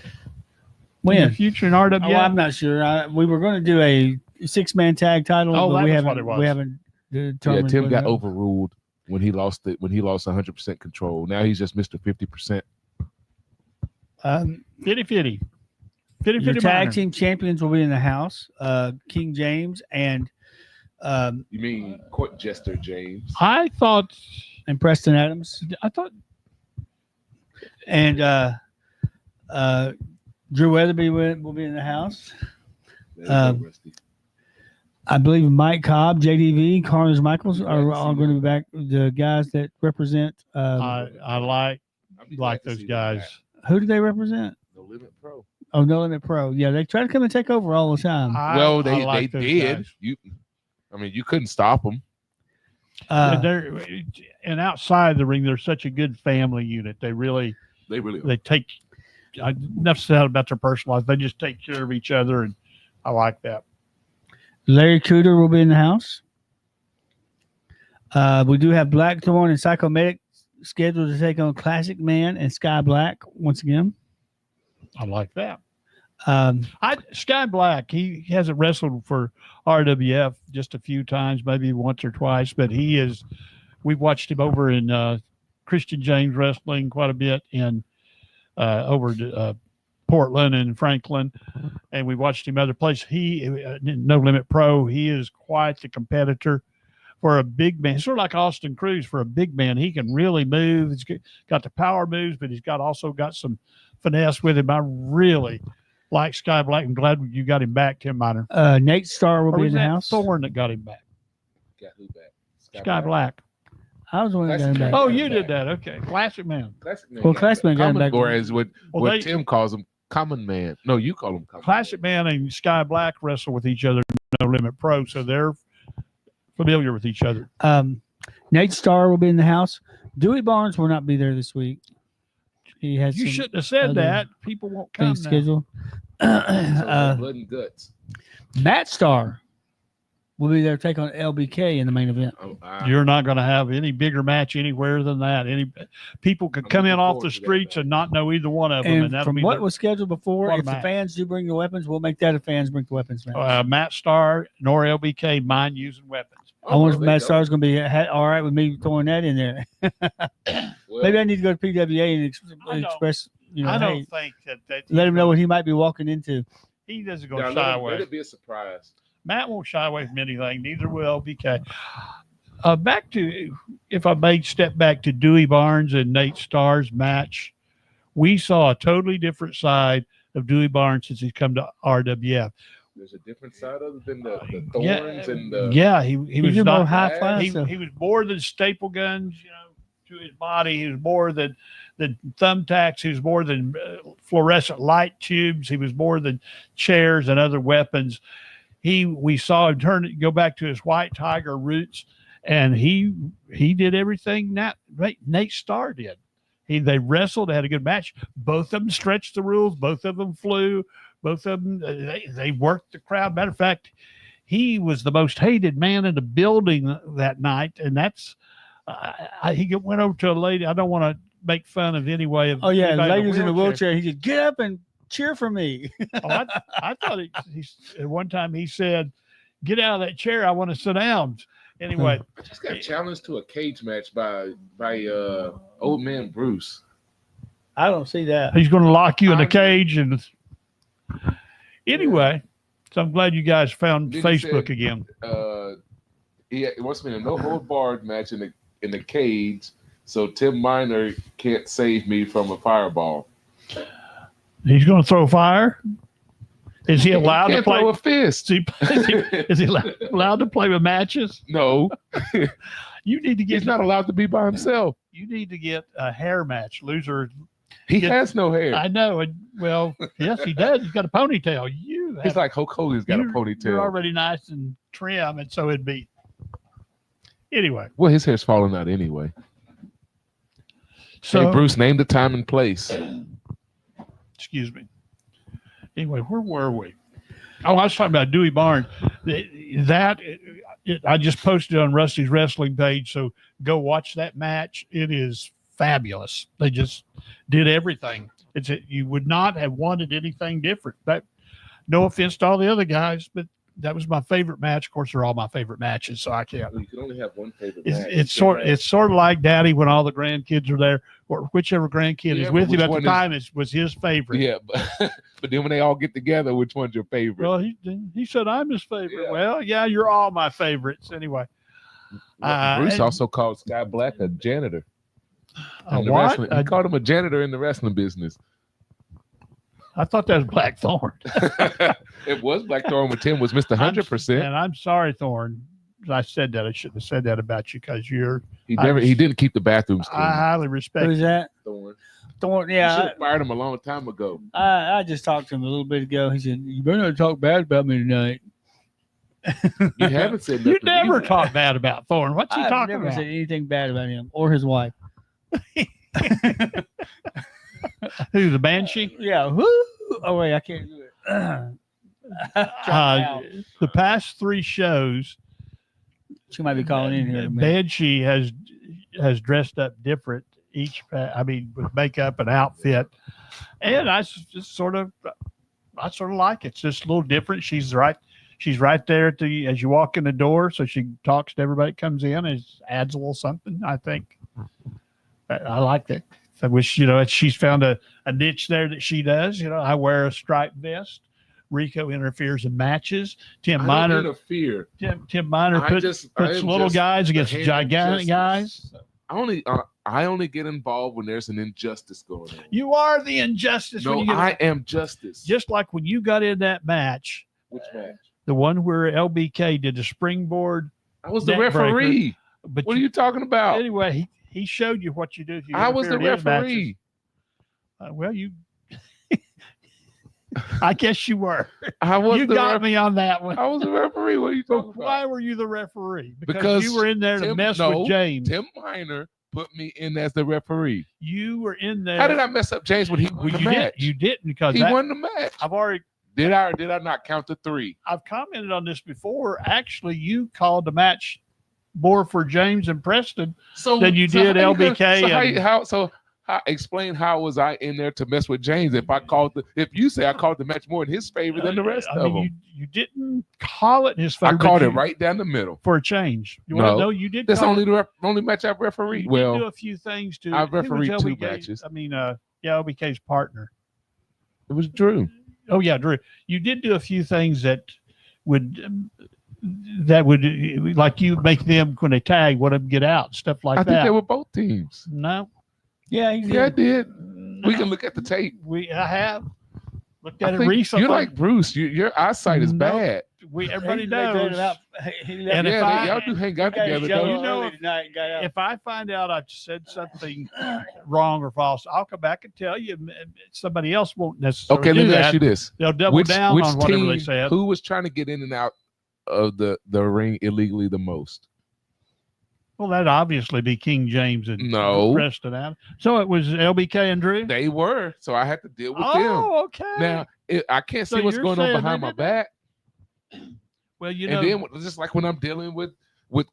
When? future in RWF? Oh, I'm not sure. We were going to do a 6-man tag title, Oh, but that we was haven't. what it was. We haven't Yeah, determined. Tim what got that- overruled when he lost 100% control. Now he's just Mr. 50%. 50-50. Your 50-50 tag minor. team champions will be in the house. King James and You mean court jester James? I thought Preston Adams and Drew Weatherby will be in the house. Rusty. I believe Mike Cobb, JDV, Carlos Michaels are all going to be back. The guys that represent. I like I'd be glad to those see them guys. back. Who do they represent? No Limit Pro. Oh, No Limit Pro. Yeah, they try to come and take over all the time. Well, I they like those did. guys. You couldn't stop them. And outside the ring, they're such a good family unit. They really They take enough said about their personal life. They just take care of each other, and I like that. Larry Cooter will be in the house. We do have Blackthorn and Psychomedic scheduled to take on Classic Man and Sky Black once again. I like that. Um, Sky Black, he hasn't wrestled for RWF just a few times, maybe once or twice, but we've watched him over in Christian James Wrestling quite a bit in over to Portland and Franklin, and we watched him other places. He No Limit Pro, he is quite the competitor for a big man, sort of like Austin Cruz. For a big man, he can really move. He's got the power moves, but he's also got some finesse with him. I really like Sky Black. I'm glad you got him back, Tim Miner. Nate Starr will Or be was in the that house. Thorne that got him back? got who back? Sky Black. I was the one that got him Classic back. Oh, got you him did back. that. Okay. Classic man. Classic Man. Well, got Classic Man got him Common, back. or as what Well, Tim calls him, Common Man. No, you call him Common Classic Man and Sky Black wrestle with each other, No Limit Pro, so they're familiar with each other. Nate Starr will be in the house. Dewey Barnes will not be there this week. He has You some shouldn't have said other that. People won't come things now. scheduled. Man. So blood and guts. Matt Starr will be there to take on LBK in the main event. You're not going to have any bigger match anywhere than that. Any people could come in off the streets and not know either one of them. And that'll from be what was scheduled before, What a if the match. fans do bring the weapons, we'll make that a fans bring the weapons match. Matt Starr nor LBK mind using weapons. I wonder if Matt Starr's going to be all right with me throwing that in there. Maybe I need to go to PWA and express, I don't hey, think that let him know what he might be walking into. he doesn't go Now, shy let away. it be a surprise. Matt won't shy away from anything. Neither will LBK. Back to, if I may step back to Dewey Barnes and Nate Starr's match, we saw a totally different side of Dewey Barnes since he's come to RWF. There's a different side other than the thorns and the. Yeah, he was He's not more high class. he was more than staple guns, to his body. He was more than thumbtacks. He was more than fluorescent light tubes. He was more than chairs and other weapons. We saw him go back to his White Tiger roots, and he did everything Nate Starr did. They wrestled, they had a good match. Both of them stretched the rules. Both of them flew. Both of them, they worked the crowd. Matter of fact, he was the most hated man in the building that night, and that's he went over to a lady. I don't want to make fun of any way of. Oh yeah, anybody ladies in a wheelchair. He said, "Get up and cheer for me." I thought he at one time he said, "Get out of that chair. I want to sit down." Anyway, I just got challenged to a cage match by old man Bruce. I don't see that. he's going to lock you in a cage, and anyway, so I'm glad you guys found Then he Facebook said, again. He wants me in a no hold barred match in the cage, so Tim Miner can't save me from a fireball. He's going to throw fire. Is he allowed to Can't play? throw a fist. Is he allowed to play with matches? No, You need to get. he's not allowed to be by himself. You need to get a hair match. Loser. He has no hair. I know. Well, yes, he does. He's got a ponytail. He's like Hulk Hogan's got a You're ponytail. already nice and trim, and so it'd be. Anyway, Well, his hair's falling out anyway. so Hey, Bruce, name the time and place. excuse me. Anyway, where were we? Oh, I was talking about Dewey Barnes. I just posted on Rusty's wrestling page, so go watch that match. It is fabulous. They just did everything. You would not have wanted anything different. No offense to all the other guys, but that was my favorite match. Of course, they're all my favorite matches, so I can't. You can only have one favorite It's, match. it's sort of like Daddy when all the grandkids are there, or whichever grandkid Yeah, is with but him at which the one time was his favorite. Yeah, but then when they all get together, which one's your favorite? Well, he said I'm his favorite. Yeah. Well, yeah, you're all my favorites anyway. Bruce and- also called Sky Black a janitor. A in the what? wrestling- He called him a janitor in the wrestling business. I thought that was Black Thorn. It was Blackthorn when Tim was Mr. 100%. And I'm sorry, Thorn. I said that. I shouldn't have said that about you because He didn't keep the bathrooms clean. I highly respect Who's you. that? Thorn. Thorn. You should Yeah, have fired him a long time ago. I just talked to him a little bit ago. He said, "You better not talk bad about me tonight." You haven't said nothing. You never either. talk bad about Thorn. What's he I've talking never about? said anything bad about him or his wife. Who, the Banshee? Yeah. Woo! Oh wait, I can't do it. The past 3 shows, She might be calling in here. in a minute. Banshee has dressed up different with makeup and outfit, and I sort of like it. It's just a little different. She's right there as you walk in the door, so she talks to everybody that comes in. It adds a little something. I think I like that. I wish she's found a niche there that she does. I wear a striped vest. Rico interferes in matches. Tim I don't Miner interfere. Tim Miner I puts am little just guys the against hand of gigantic justice. guys. I only get involved when there's an injustice going on. You are the injustice. No, when you I am justice. just like when you got in that match, Which match? the one where LBK did the springboard. I was the Neck breaker. referee. But What are you talking about? anyway, he showed you what you do. If you I was the interfere in his matches. referee. Well, you. I guess you were. I was You the got ref- me on that one. I was the referee. What are you talking But why about? were you the referee? Because you were in there to mess with James. Tim Miner put me in as the referee. You were in there. How did I mess up James when he won Well, the you match? did. You didn't because He won the match. I've already. Did I or did I not count the 3? I've commented on this before. Actually, you called the match more for James and Preston than you did how LBK. Explain how was I in there to mess with James if you say I called the match more in his favor than the rest of them? You didn't call it in his favor. I called it right down the middle for a change. You No. want to know you did. That's call only it, the only match I've refereed. you Well, did do a few things to. I've who was refereed 2 LBK's matches. LBK's partner. It was Drew. Oh yeah, Drew. You did do a few things that would like you make them when they tag, want them to get out, stuff like I that. think they were both teams. No, Yeah, Yeah, I did. We can look at the tape. I have looked at I it think recently. you're like Bruce. Your eyesight is No. bad. Everybody They voted knows. out. And if Y'all do hang out together. Don't you? If I find out I said something wrong or false, I'll come back and tell you. Somebody else won't necessarily Okay, do let me that. ask you this: They'll double down which on whatever team, they said. who was trying to get in and out of the ring illegally the most? Well, that'd obviously be King James and No. Preston Adams. So it was LBK and Drew. They were, so I had to deal with them. Oh, okay. Now I can't So see what's you're going on saying behind they my did back. well, you And know, then just like when I'm dealing with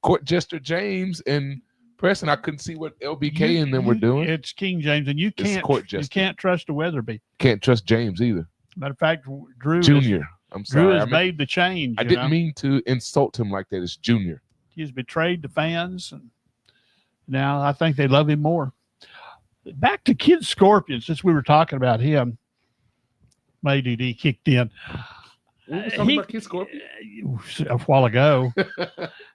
Court Jester James and Preston, I couldn't see what LBK and them were doing. It's King James, and you Court can't Jester. trust a Weatherby. Can't trust James either. Matter of fact, Drew Junior. I'm Drew sorry. has made the change. I didn't mean to insult him like that. It's Junior. He's betrayed the fans, and now I think they love him more. Back to Kid Scorpion, since we were talking about him. My ADD kicked in. We were talking about Kid Scorpion. A while ago.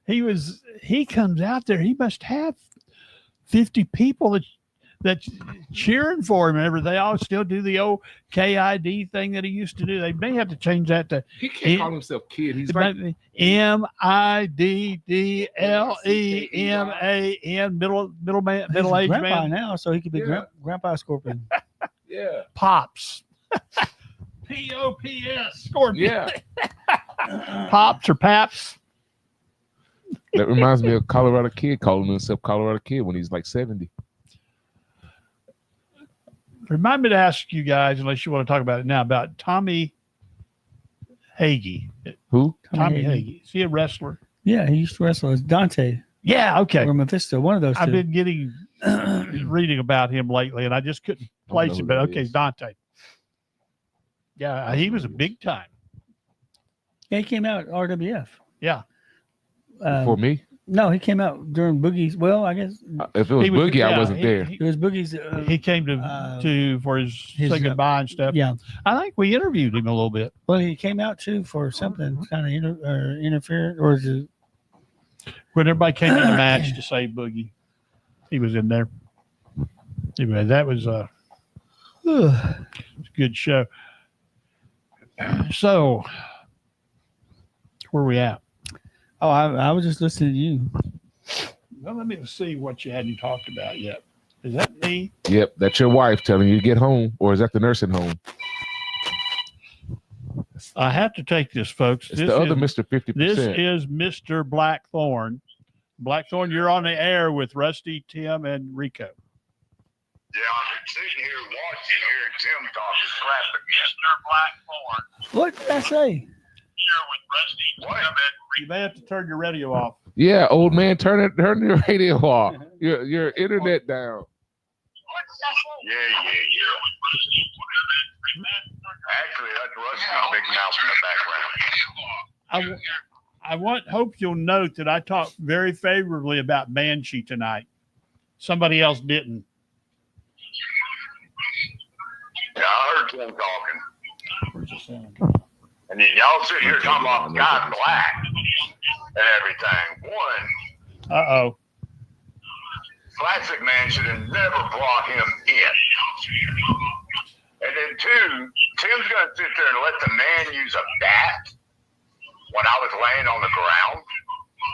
He comes out there. He must have 50 people that cheering for him. Remember, they all still do the old KID thing that he used to do. They may have to change that to He can't call himself Kid. He's like MIDDLEMAN, middle-aged grandpa man. now, so he could be Grandpa Scorpion. yeah. Pops. POPS Scorpion. Yeah. Pops or Paps. That reminds me of Colorado Kid calling himself Colorado Kid when he's like 70. Remind me to ask you guys, unless you want to talk about it now, about Tommy Hagee. Who? Tommy Hagee. Is he a wrestler? Yeah, he used to wrestle as Dante Yeah, okay. or Mephisto, one of those two. I've been reading about him lately, and I just couldn't place know him. who But that okay, is. Dante. Yeah, he was a big time. Yeah, he came out at RWF. Yeah. For me? No, he came out during Boogie's. Well, I guess If it was Boogie, I wasn't there. it was Boogie's. He came to for his his, say goodbye and stuff. Yeah. I think we interviewed him a little bit. Well, he came out too for something kind of interference, or is it? When everybody came in the match to say Boogie, he was in there. Anyway, that was a good show. So, where we at? Oh, I was just listening to you. Well, let me see what you hadn't talked about yet. Is that me? Yep, that's your wife telling you to get home, or is that the nursing home? I have to take this, folks. It's the other Mr. 50%. This is Mr. Blackthorn. Blackthorn, you're on the air with Rusty, Tim, and Rico. Yeah, I'm sitting here watching here and Tim talking crap again. Mr. Blackthorn. What did I say? Here with Rusty, Tim, and You may have to turn your radio off. Yeah, old man, turn your radio off. Your internet down. Yeah. Actually, that's Rusty's big mouth in the background. Hope you'll note that I talked very favorably about Banshee tonight. Somebody else didn't. Yeah, I heard Tim talking. Where's the sound? And then y'all sit here talking about God Black and everything. One, Uh-oh. Classic Man should have never brought him in. And then two, Tim's going to sit there and let the man use a bat when I was laying on the ground.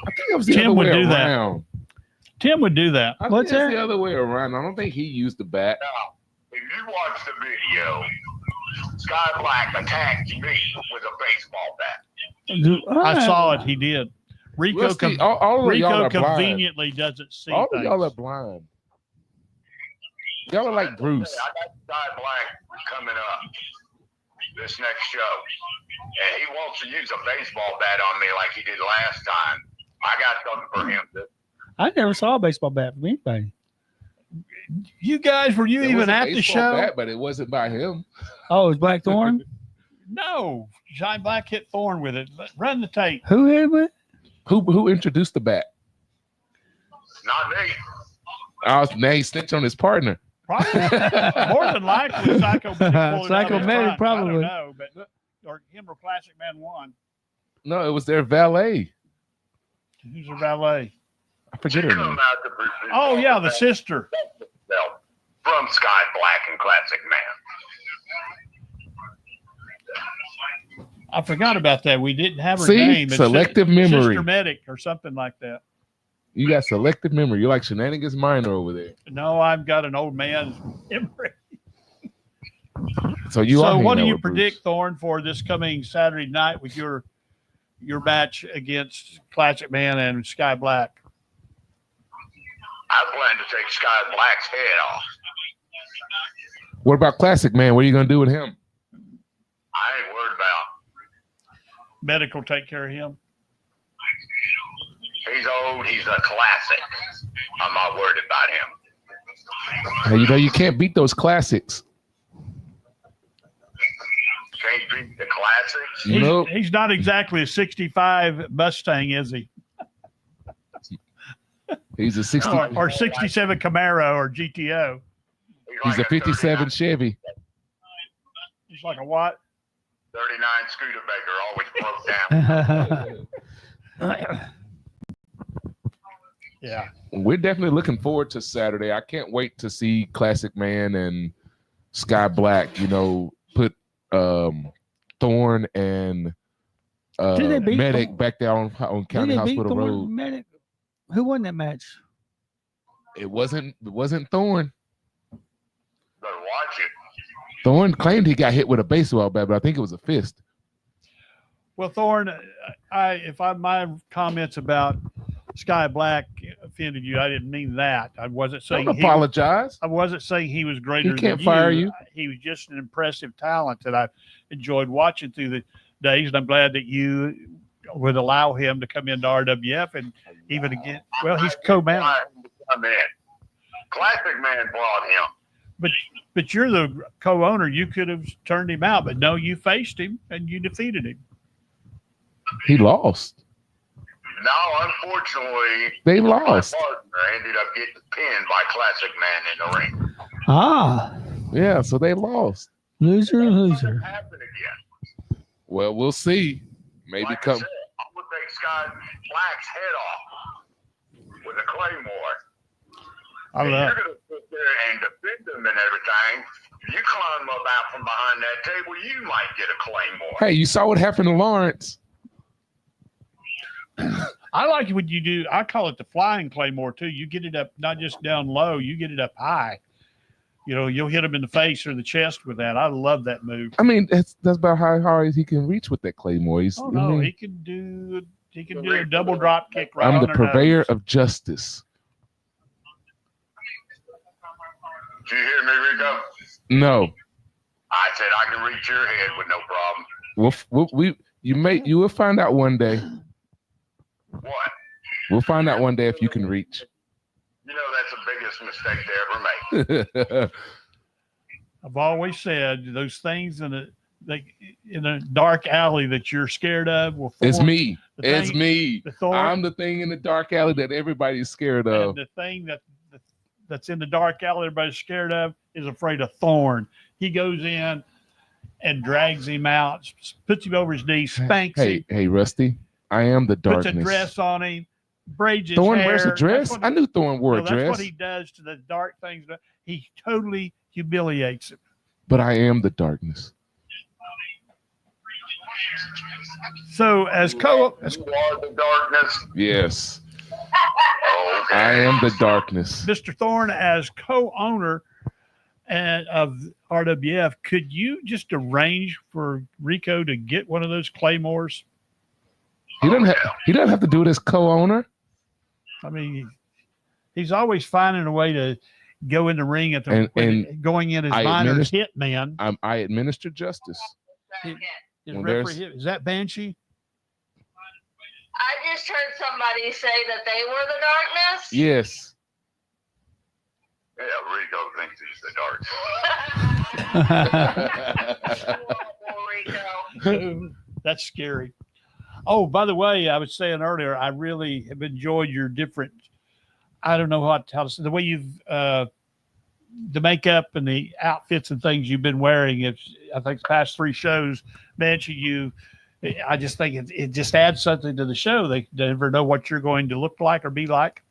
I think it was the Tim other would way do that. around. Tim would do that. I What's think it's that? the other way around. I don't think he used the bat. Now, if you watch the video, Sky Black attacked me with a baseball bat. I saw it. He did. Rico, Rusty, all of y'all Rico are blind. conveniently doesn't see All of things. y'all are blind. Y'all are like Bruce. I got Sky Black coming up. this next show, and he wants to use a baseball bat on me like he did last time, I got something for him. I never saw a baseball bat from anybody. You guys, were you It was even a at the baseball show? bat, but it wasn't by him. Oh, it was Blackthorn? No. Shine Black hit Thorn with it. Run the tape. Who hit it? Who introduced the bat? Not me. Now he snitched on his partner. Probably more than likely Psycho Medic. Psycho Medic, probably. I don't know, but or him or Classic Man won. No, it was their valet. Who's the valet? I forget her name. Oh yeah, the sister. From Sky Black and Classic Man. I forgot about that. We didn't have her See? name. It's Selective memory. Sister Medic or something like that. You got selective memory. You're like Shenanigans Minor over there. No, I've got an old man's memory. So you So are. what do you Bruce. predict, Thorne, for this coming Saturday night with your match against Classic Man and Sky Black? I plan to take Sky Black's head off. What about Classic Man? What are you gonna do with him? I ain't worried about. Medic will take care of him. He's old. He's a classic. I'm not worried about him. Hey, you know you can't beat those classics. Can't beat the classics. Nope. He's not exactly a 65 Mustang, is he? He's a 60. Or 67 Camaro or GTO. He's a 57 Chevy. He's like a what? 39 Studebaker always broke down. Yeah. We're definitely looking forward to Saturday. I can't wait to see Classic Man and Sky Black, you know, put Thorne and Medic Thorne? back there on County Hospital Road. Medic? Who won that match? It wasn't Thorne. Better watch it. Thorne claimed he got hit with a baseball bat, but I think it was a fist. Well, Thorne, my comments about Sky Black offended you, I didn't mean that. I wasn't saying Don't apologize. I wasn't saying he was greater He can't than fire you. He was just an impressive talent that I enjoyed watching through the days, and I'm glad that you would allow him to come into RWF and even again. Well, he's co-mounted. I'm in. Classic Man brought him. But you're the co-owner. You could have turned him out, but no, you faced him and you defeated him. He lost. No, unfortunately, They lost. my partner ended up getting pinned by Classic Man in the ring. Ah, Yeah, so they lost. loser. Happen again. Well, we'll see. Maybe Like I come. said, I'm gonna take Sky Black's head off with a claymore. I And love. you're gonna sit there and defend them and everything. You climb up out from behind that table, you might get a claymore. Hey, you saw what happened to Lawrence. I like what you do. I call it the flying claymore too. You get it up, not just down low, you get it up high. You know, you'll hit him in the face or the chest with that. I love that move. I mean, that's about how hard he can reach with that claymore. He's, Oh I no, mean, he can do a double drop kick right I'm on the their purveyor nose. of justice. Did you hear me, Rico? No, I said I can reach your head with no problem. you will find out one day. What? We'll find out one day if you can reach. You know that's the biggest mistake they ever make. I've always said those things in a dark alley that you're scared of will It's form me. the It's thing- me. the thorn. I'm the thing in the dark alley that everybody's scared And of. the thing that's in the dark alley everybody's scared of is afraid of Thorn. He goes in and drags him out, puts him over his knee, spanks him, Hey, Rusty. I am the puts darkness. a dress on him, braids his Thorne hair. wears a That's dress. what I knew Thorne wore a that's dress. what he does to the dark things. He totally humiliates him. But I am the darkness. So as You are the darkness. Yes, Okay. I am the darkness. Mr. Thorne, as co-owner of RWF, could you just arrange for Rico to get one of those claymores? He doesn't have to do it as co-owner. I mean, he's always finding a way to go in the ring at And going in as I minor administer- hitman. I administer justice. Is, Well, referee hit? Is that Banshee? I just heard somebody say that they were the darkness. Yes. Yeah, Rico thinks he's the dark. Rico. That's scary. Oh, by the way, I was saying earlier, I really have enjoyed your different. I don't know how to say the way you've the makeup and the outfits and things you've been wearing. I think the past 3 shows, Banshee, I just think it just adds something to the show. They never know what you're going to look like or be like.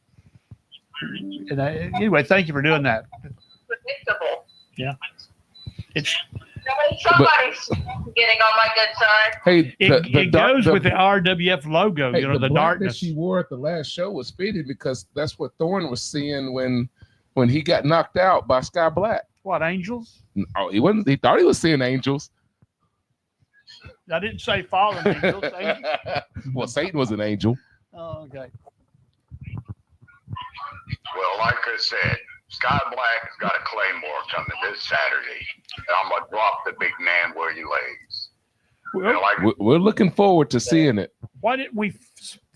And anyway, thank you for doing that. Predictable. Yeah. It's Somebody's getting on my good side. Hey, it goes with the RWF logo, hey, the black darkness. that she wore at the last show was fitted because that's what Thorne was seeing when he got knocked out by Sky Black. What, angels? Oh, he wasn't. He thought he was seeing angels. I didn't say fallen angels. Well, Satan was an angel. Oh, okay. Well, like I said, Sky Black has got a claymore coming this Saturday, and I'm gonna drop the big man where he lays. Well, We're looking forward to seeing it. why didn't we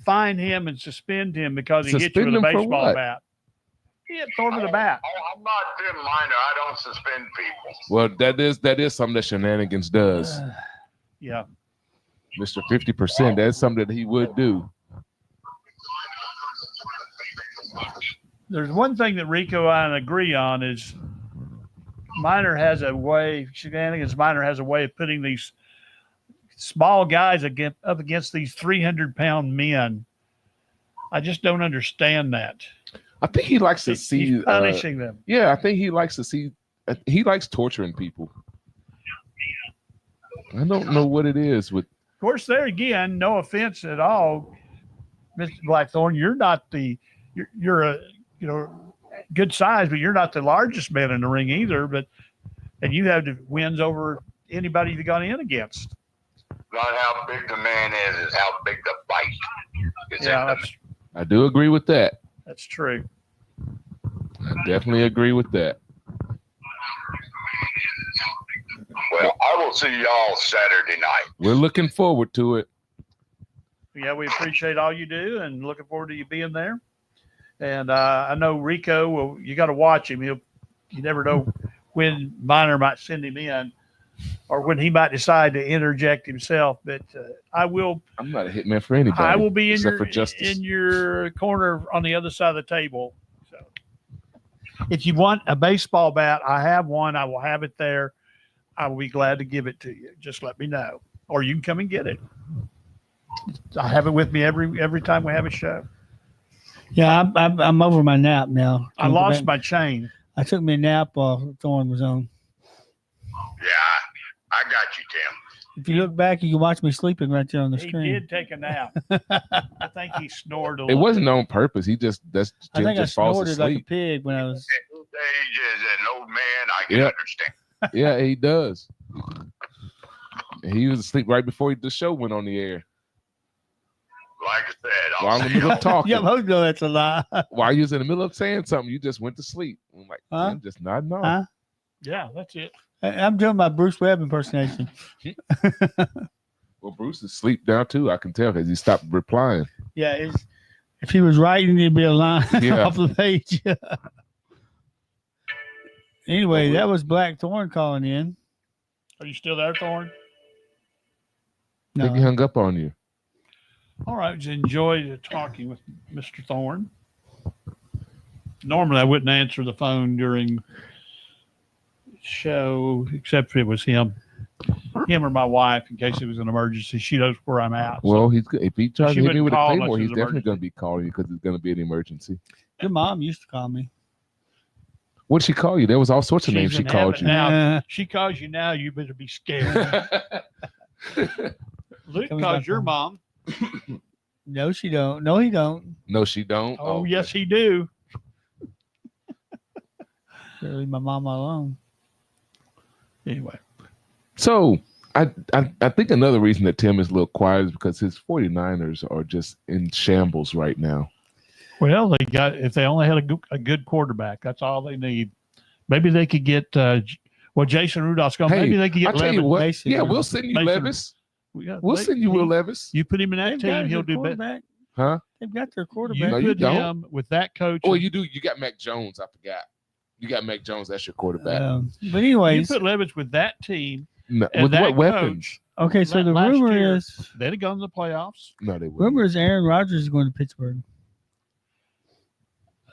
fine him and suspend him because he hit you Suspend with a him for baseball what? bat? He hit Thorne with a bat. I'm not Tim Miner. I don't suspend people. Well, that is something that Shenanigans does. Yeah. Mr. 50%. That's something that he would do. There's one thing that Rico and I agree on is Shenanigans Miner has a way of putting these small guys up against these 300-pound men. I just don't understand that. I think he likes to see He's punishing them. Yeah, I think he likes to see. He likes torturing people. I don't know what it is with. Of course, there again, no offense at all, Mr. Blackthorne. You're not you're a good size, but you're not the largest man in the ring either. And you have the wins over anybody you got in against. Not how big the man is how big the fight is. Yeah, I do agree with that. that's true. I definitely agree with that. Well, I will see y'all Saturday night. We're looking forward to it. Yeah, we appreciate all you do and looking forward to you being there. And I know Rico, well, you got to watch him. You never know when Miner might send him in or when he might decide to interject himself. But I'm not a hitman for anybody. I will be in your corner on the other side of the table. So if you want a baseball bat, I have one. I will have it there. I will be glad to give it to you. Just let me know, or you can come and get it. I have it with me every time we have a show. Yeah, I'm over my nap now. I lost my chain. I took me a nap while Thorne was on. Yeah, I got you, Tim. If you look back, you can watch me sleeping right there on the screen. He did take a nap. I think he snored a little. It wasn't on purpose. He just I think I falls snorted like a asleep. pig when I was. At this age as an old man, I can understand. Yeah, he does. He was asleep right before the show went on the air. Like I said, While in the middle of talking. Yeah, most know that's a lie. While you was in the middle of saying something, you just went to sleep. I'm like, Huh? I'm just nodding off. Huh? Yeah, that's it. I'm doing my Bruce Webb impersonation. Well, Bruce is asleep now too. I can tell because he stopped replying. Yeah, if he was writing, it'd be a line Yeah. off the page. Anyway, that was Blackthorne calling in. Are you still there, Thorne? I think he hung up on you. All right. Just enjoyed talking with Mr. Thorne. Normally, I wouldn't answer the phone during show, except if it was him or my wife, in case it was an emergency. She knows where I'm at. Well, if he tries She to hit me wouldn't with a call claymore, unless he's it's definitely emergency. going to be calling you because it's going to be an emergency. Your mom used to call me. What did she call you? There was all sorts of names she in called heaven you. now. She calls you now. You better be scared. Luke Coming calls back your home. mom. No, she don't. No, he don't. No, she don't. Oh, Okay. yes, he do. Better leave my mama alone. Anyway, So I think another reason that Tim is a little quiet is because his 49ers are just in shambles right now. well, if they only had a good quarterback, that's all they need. Maybe they could get. Well, Jason Rudolph's gone. Maybe they can I'll get tell you Levis. what. Mason. Yeah, we'll send you Mason. Levis. Yeah, We'll send you Will Levis. You put him in that They've team, got he'll their do better. quarterback. Huh? They've got their You quarterback. No, you put don't. him with that coach. Oh, you do. You got Mac Jones. I forgot. You got Mac Jones. That's your quarterback. But anyways, you put Levis with that team. No, and with that what weapons? coach, okay, so the last rumor year, is they'd have gone to the playoffs. No, they wouldn't. rumor is Aaron Rodgers is going to Pittsburgh.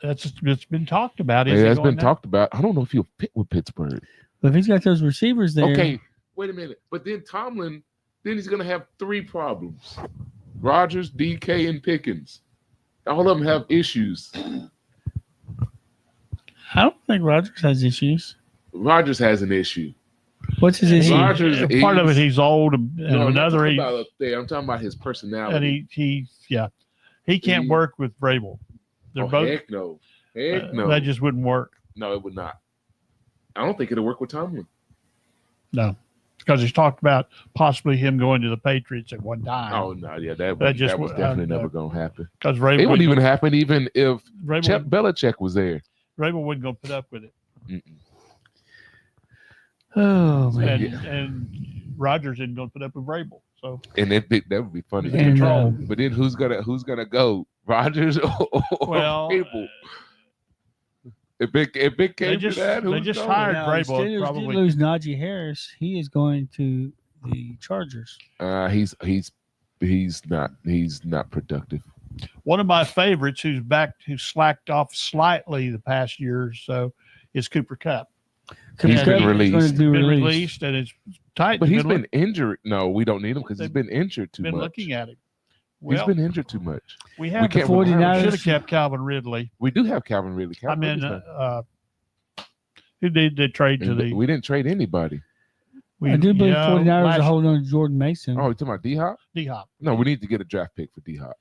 It's been talked about. Yeah, Is he that's going been there? talked about. I don't know if he'll fit with Pittsburgh. But if he's got those receivers there, Okay, wait a minute. But then Tomlin, then he's going to have 3 problems: Rodgers, DK, and Pickens. All of them have issues. I don't think Rodgers has issues. Rodgers has an issue. What's his issue? Rodgers, Part of it, he's old, and no, I'm not another, talking he, about up there. I'm talking about his personality. and he can't work with Vrabel. They're both. Heck no. Heck no. That just wouldn't work. No, it would not. I don't think it'll work with Tomlin. No, because he's talked about possibly him going to the Patriots at one time. Oh no, yeah, that was definitely never going to happen. Because Vrabel It wouldn't even happen even if Vrabel, Belichick was there. Vrabel wasn't going to put up with it. Mm-mm. Oh man! And Rodgers isn't going to put up with Vrabel. So And that would be funny. And, but then who's gonna go? Rodgers or Vrabel? If it came to that, they who's just going? hired Now, Vrabel. Steelers Probably did lose Najee Harris. He is going to the Chargers. He's not productive. one of my favorites who slacked off slightly the past year or so is Cooper Kupp. He's been released. Been released, and it's tight. But he's been injured. No, we don't need him because he's been injured too much. Been looking at him. He's been injured too much. We have the 49ers. Should have kept Calvin Ridley. We do have Calvin Ridley. Who did the trade to the? We didn't trade anybody. I do believe 49ers are holding on to Jordan Mason. Oh, you talking about D-Hop? D-Hop. No, we need to get a draft pick for D-Hop.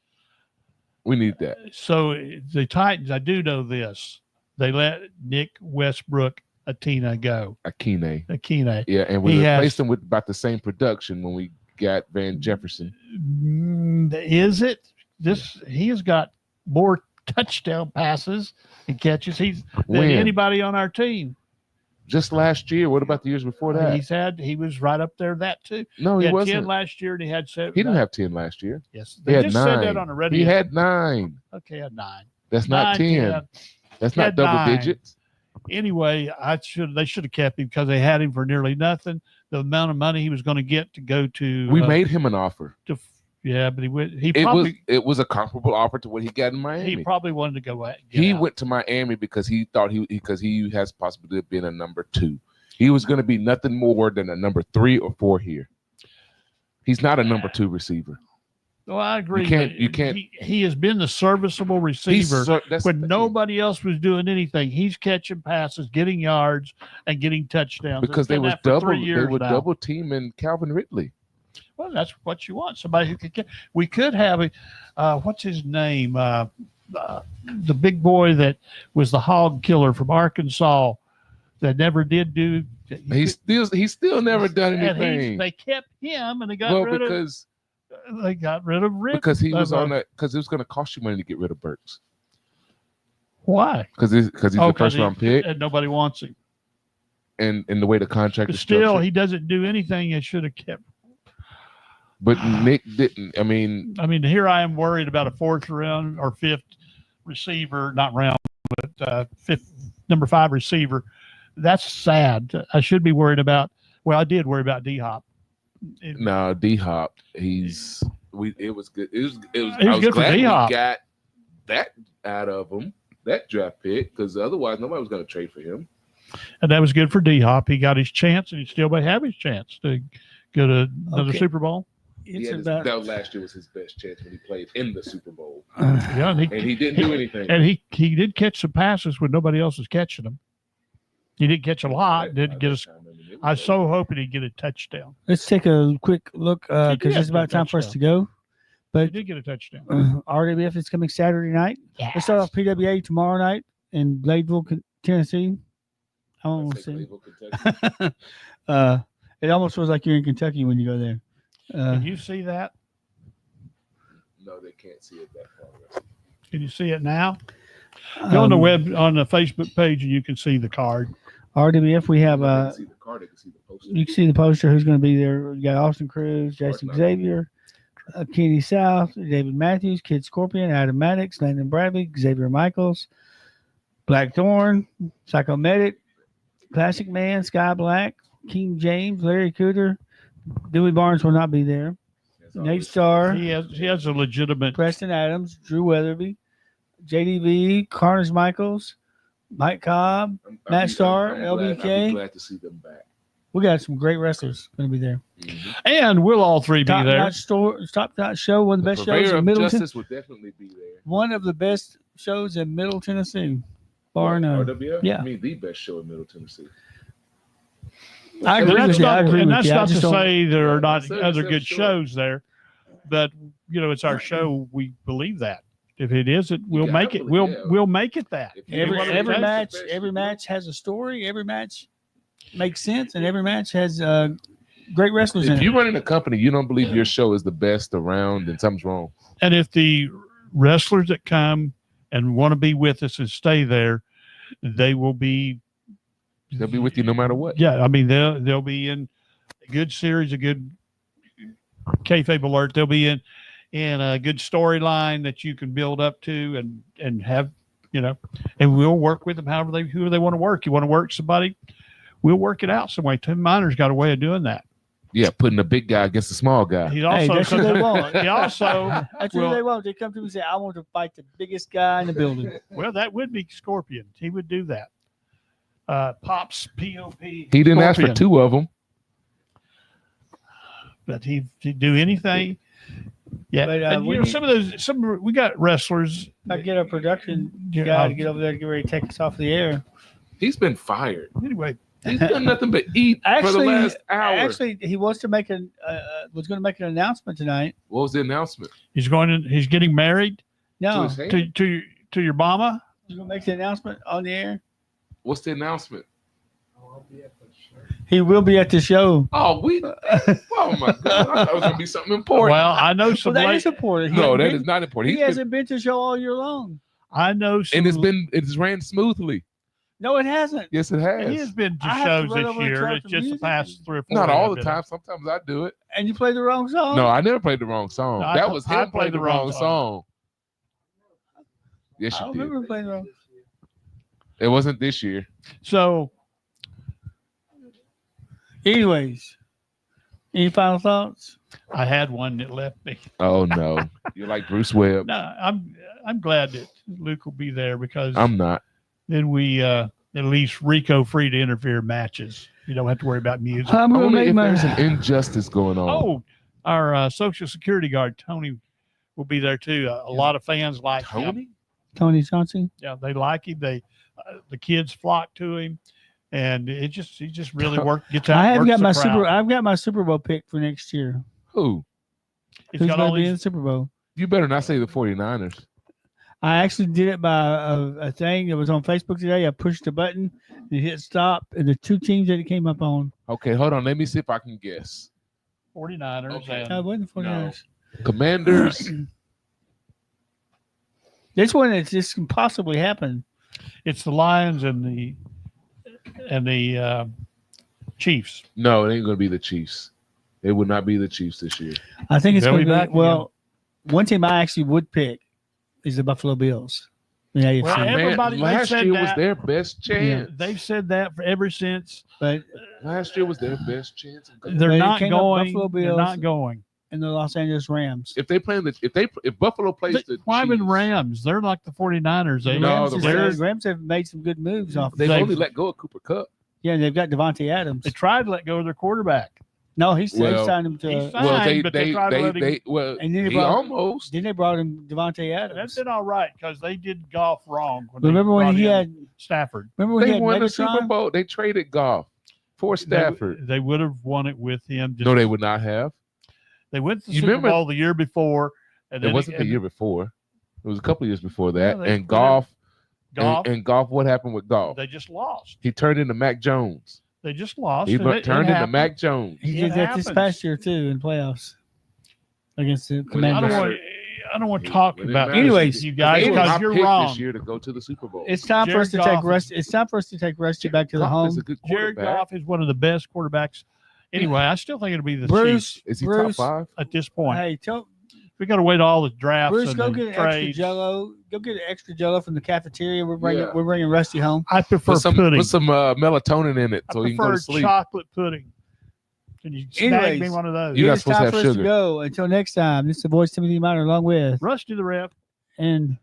We need that. So the Titans, I do know this. They let Nick Westbrook Akina go. Akine. Yeah, and we replaced him with about the same production when we got Van Jefferson. Is it? He has got more touchdown passes and catches than anybody on our team. Just last year. What about the years before that? He was right up there that too. No, he had wasn't. 10 last year, and he had 7. He didn't have 10 last year. Yes, he had 9. Said that on the radio. He had 9. Okay, had 9. That's not 10. Yeah. That's not double 9. digits. Anyway, they should have kept him because they had him for nearly nothing. The amount of money he was going to get to go to. We made him an offer. But it was a comparable offer to what he got in Miami. He probably wanted to go out. He went to Miami because he thought he has possibility of being a number 2. He was going to be nothing more than a number 3 or 4 here. He's not a number 2 receiver. Well, I agree. You can't. He has been the serviceable receiver when nobody else was doing anything. He's catching passes, getting yards, and getting touchdowns. Because they were double teaming Calvin Ridley. Well, that's what you want. Somebody who could get. We could have what's his name? The big boy that was the hog killer from Arkansas that never did do. He's still never done anything. They kept him, and they got rid of. They got rid of Rip because he was on that. Because it was going to cost you money to get rid of Burks. Why? Because he's the first round pick, and nobody wants him. And the way the contract is still, structured. he doesn't do anything. He should have kept. But Nick didn't. I mean, here I am worried about a 4th round or 5th receiver, not round, but 5th number 5 receiver. That's sad. I should be worried about. Well, I did worry about D-Hop. No, D-Hop. It was good. It was I was good glad for D-Hop. We got that out of him, that draft pick, because otherwise nobody was going to trade for him. And that was good for D-Hop. He got his chance, and he still may have his chance to go to another Super Bowl. That last year was his best chance when he played in the Super Bowl. And he didn't do anything. And he did catch some passes when nobody else was catching them. He didn't catch a lot. Didn't get us. I was so hoping he'd get a touchdown. Let's take a quick look because it's about time for us to go. But he did get a touchdown. RWF is coming Saturday night. Yes. Let's start off PWA tomorrow night in Bladeville, Tennessee. I want to see. It almost feels like you're in Kentucky when you go there. Can you see that? No, they can't see it that far. Can you see it now? Go on the Facebook page and you can see the card. RWF, we have They can see the card, they can see the poster. you can see the poster. Who's going to be there? You got Austin Cruz, Jason Xavier, Kenny South, David Matthews, Kid Scorpion, Adam Maddox, Landon Bradley, Xavier Michaels, Blackthorn, Psycho Medic, Classic Man, Sky Black, King James, Larry Cooter, Dewey Barnes will not be there. Nate Starr, He has a legitimate. Preston Adams, Drew Weatherby, JDV, Carnage Michaels, Mike Cobb, Matt Starr, LBK. I'm glad to see them back. We got some great wrestlers going to be there. And we'll all three be there. Top Notch Show, one of the best shows Purveyor in of Middle Justice Tennessee. will definitely be there. One of the best shows in Middle Tennessee, bar none. RWF? Yeah. I mean, the best show in Middle Tennessee. I agree with you. I agree And with that's you. I not to just don't- say there are not Sure, other sure, good sure. shows there, but it's our show. We believe that. If it isn't, we'll Yeah, make it. definitely, yeah. We'll make it that. If you Every wanna every take the match, best every you match has a story. Every match makes sense, and every match has great wrestlers in If it. you're running a company, you don't believe your show is the best around, then something's wrong. And if the wrestlers that come and want to be with us and stay there, they will be. They'll be with you no matter what. Yeah, I mean they'll be in a good series, a good kayfabe alert. They'll be in a good storyline that you can build up to and have, and we'll work with them whoever they want to work. You want to work somebody, we'll work it out some way. Tim Miner's got a way of doing that. Yeah, putting the big guy against the small guy. He's Hey, also that's what they want. he also That's what they want. They come to me and say, "I want to fight the biggest guy in the building." well, that would be Scorpion. He would do that. Pops P.O.P. He didn't ask for Scorpion. 2 of them. But he'd do anything. Yeah, But, and, we got wrestlers. I get a production Yeah, guy to get over there to get ready to take us off the air. He's been fired. Anyway, He's done nothing but eat for the last hour. Actually, he wants to make was going to make an announcement tonight. What was the announcement? he's getting married No, To his hand? to your mama. he's going to make the announcement on the air. What's the announcement? He will be at the show. Oh, oh my God. I thought it was going to be something important. Well, I know Well, some. that is important. No, that is not important. He hasn't been to the show all year long. I know some. And it's ran smoothly. No, it hasn't. Yes, it has. He has been to I have to shows run this over and year. drop It's the just the music. past 3 or 4. Not days all I've the been time. Sometimes I do it. And you played the wrong song. No, I never played the wrong song. No, That was I him playing the wrong song. Yes, I you remember did. playing the wrong. It wasn't this year. So Anyways, any final thoughts? I had one that left me. Oh no, you're like Bruce Webb. No, I'm glad that Luke will be there because I'm not. then we at least Rico free to interfere matches. You don't have to worry about music. I'm going to Only make if my. there's an injustice going on. Oh, our Social Security guard Tony will be there too. A lot of fans like him. Tony? Tony Johnson. Yeah, they like him. The kids flock to him, and he just really gets out. I have works got the my crowd. I've got my Super Bowl pick for next year. Who? He's Who's got going all to be in the these. Super Bowl? You better not say the 49ers. I actually did it by a thing that was on Facebook today. I pushed the button and hit stop, and the 2 teams that it came up on. Okay, hold on. Let me see if I can guess. 49ers Okay. I wasn't 49ers. Commanders. This one, this can possibly happen. It's the Lions and the Chiefs. No, it ain't going to be the Chiefs. It would not be the Chiefs this year. I think it's They'll going be to back be, well, one team I actually would pick is the Buffalo Bills. Yeah, Well, Man, everybody- they last said year was that. their best chance. They've said that ever since. but Last year was their best chance. They're But it not came up going. Buffalo They're Bills. not going. and the Los Angeles Rams. If they play if Buffalo plays the Why even Chiefs, Rams? They're like the 49ers. They, No, Rams, the has- Rams have made some good moves off. they've They've- only let go of Cooper Kupp. Yeah, and they've got Devontae Adams. they tried to let go of their quarterback. No, they signed him to. He's fine. Well, they but they tried to let him- And then he almost. Then they brought him Devontae That's Adams. been all right because they did golf wrong. When they Remember when brought he in had? Stafford? Remember when They he had won the Megatron? Super Bowl. They traded golf for Stafford. They would have won it with him. No, they would not have. They went to the You Super remember- Bowl the year before. And It then wasn't the year before. It was a couple of years before that. Yeah, they- and golf. Golf. And golf. What happened with golf? They just lost. He turned into Mac Jones. They just lost. He and it turned into happened. Mac Jones. He It did that this happens. past year too in playoffs against the I Commanders. don't want. I don't want to talk But it about matters. Anyways, you guys They were because my you're pick wrong. this year to go to the Super Bowl. It's time for us to Jared take Goff Rusty. It's time for us to take Rusty back to the Goff is home. a good Jared quarterback. Goff is one of the best quarterbacks. Anyway, I still think it'll be the Bruce, Chiefs Is he Bruce, top 5? at this point. Hey, tell We got to wait all the drafts Bruce, and go the get an extra trades. Jello. Go get an extra Jello from the cafeteria. We're bringing Yeah. we're bringing Rusty home. I prefer Put some pudding. melatonin in it I so he can go prefer to sleep. chocolate pudding. Can you snag Anyways, me one of those? You It not is supposed to time have for us to sugar. go. Until next time, this is the voice Timothy Minor along with Rusty the ref. and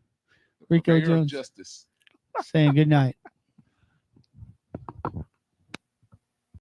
Rico Mayor of Jones Justice. saying good night.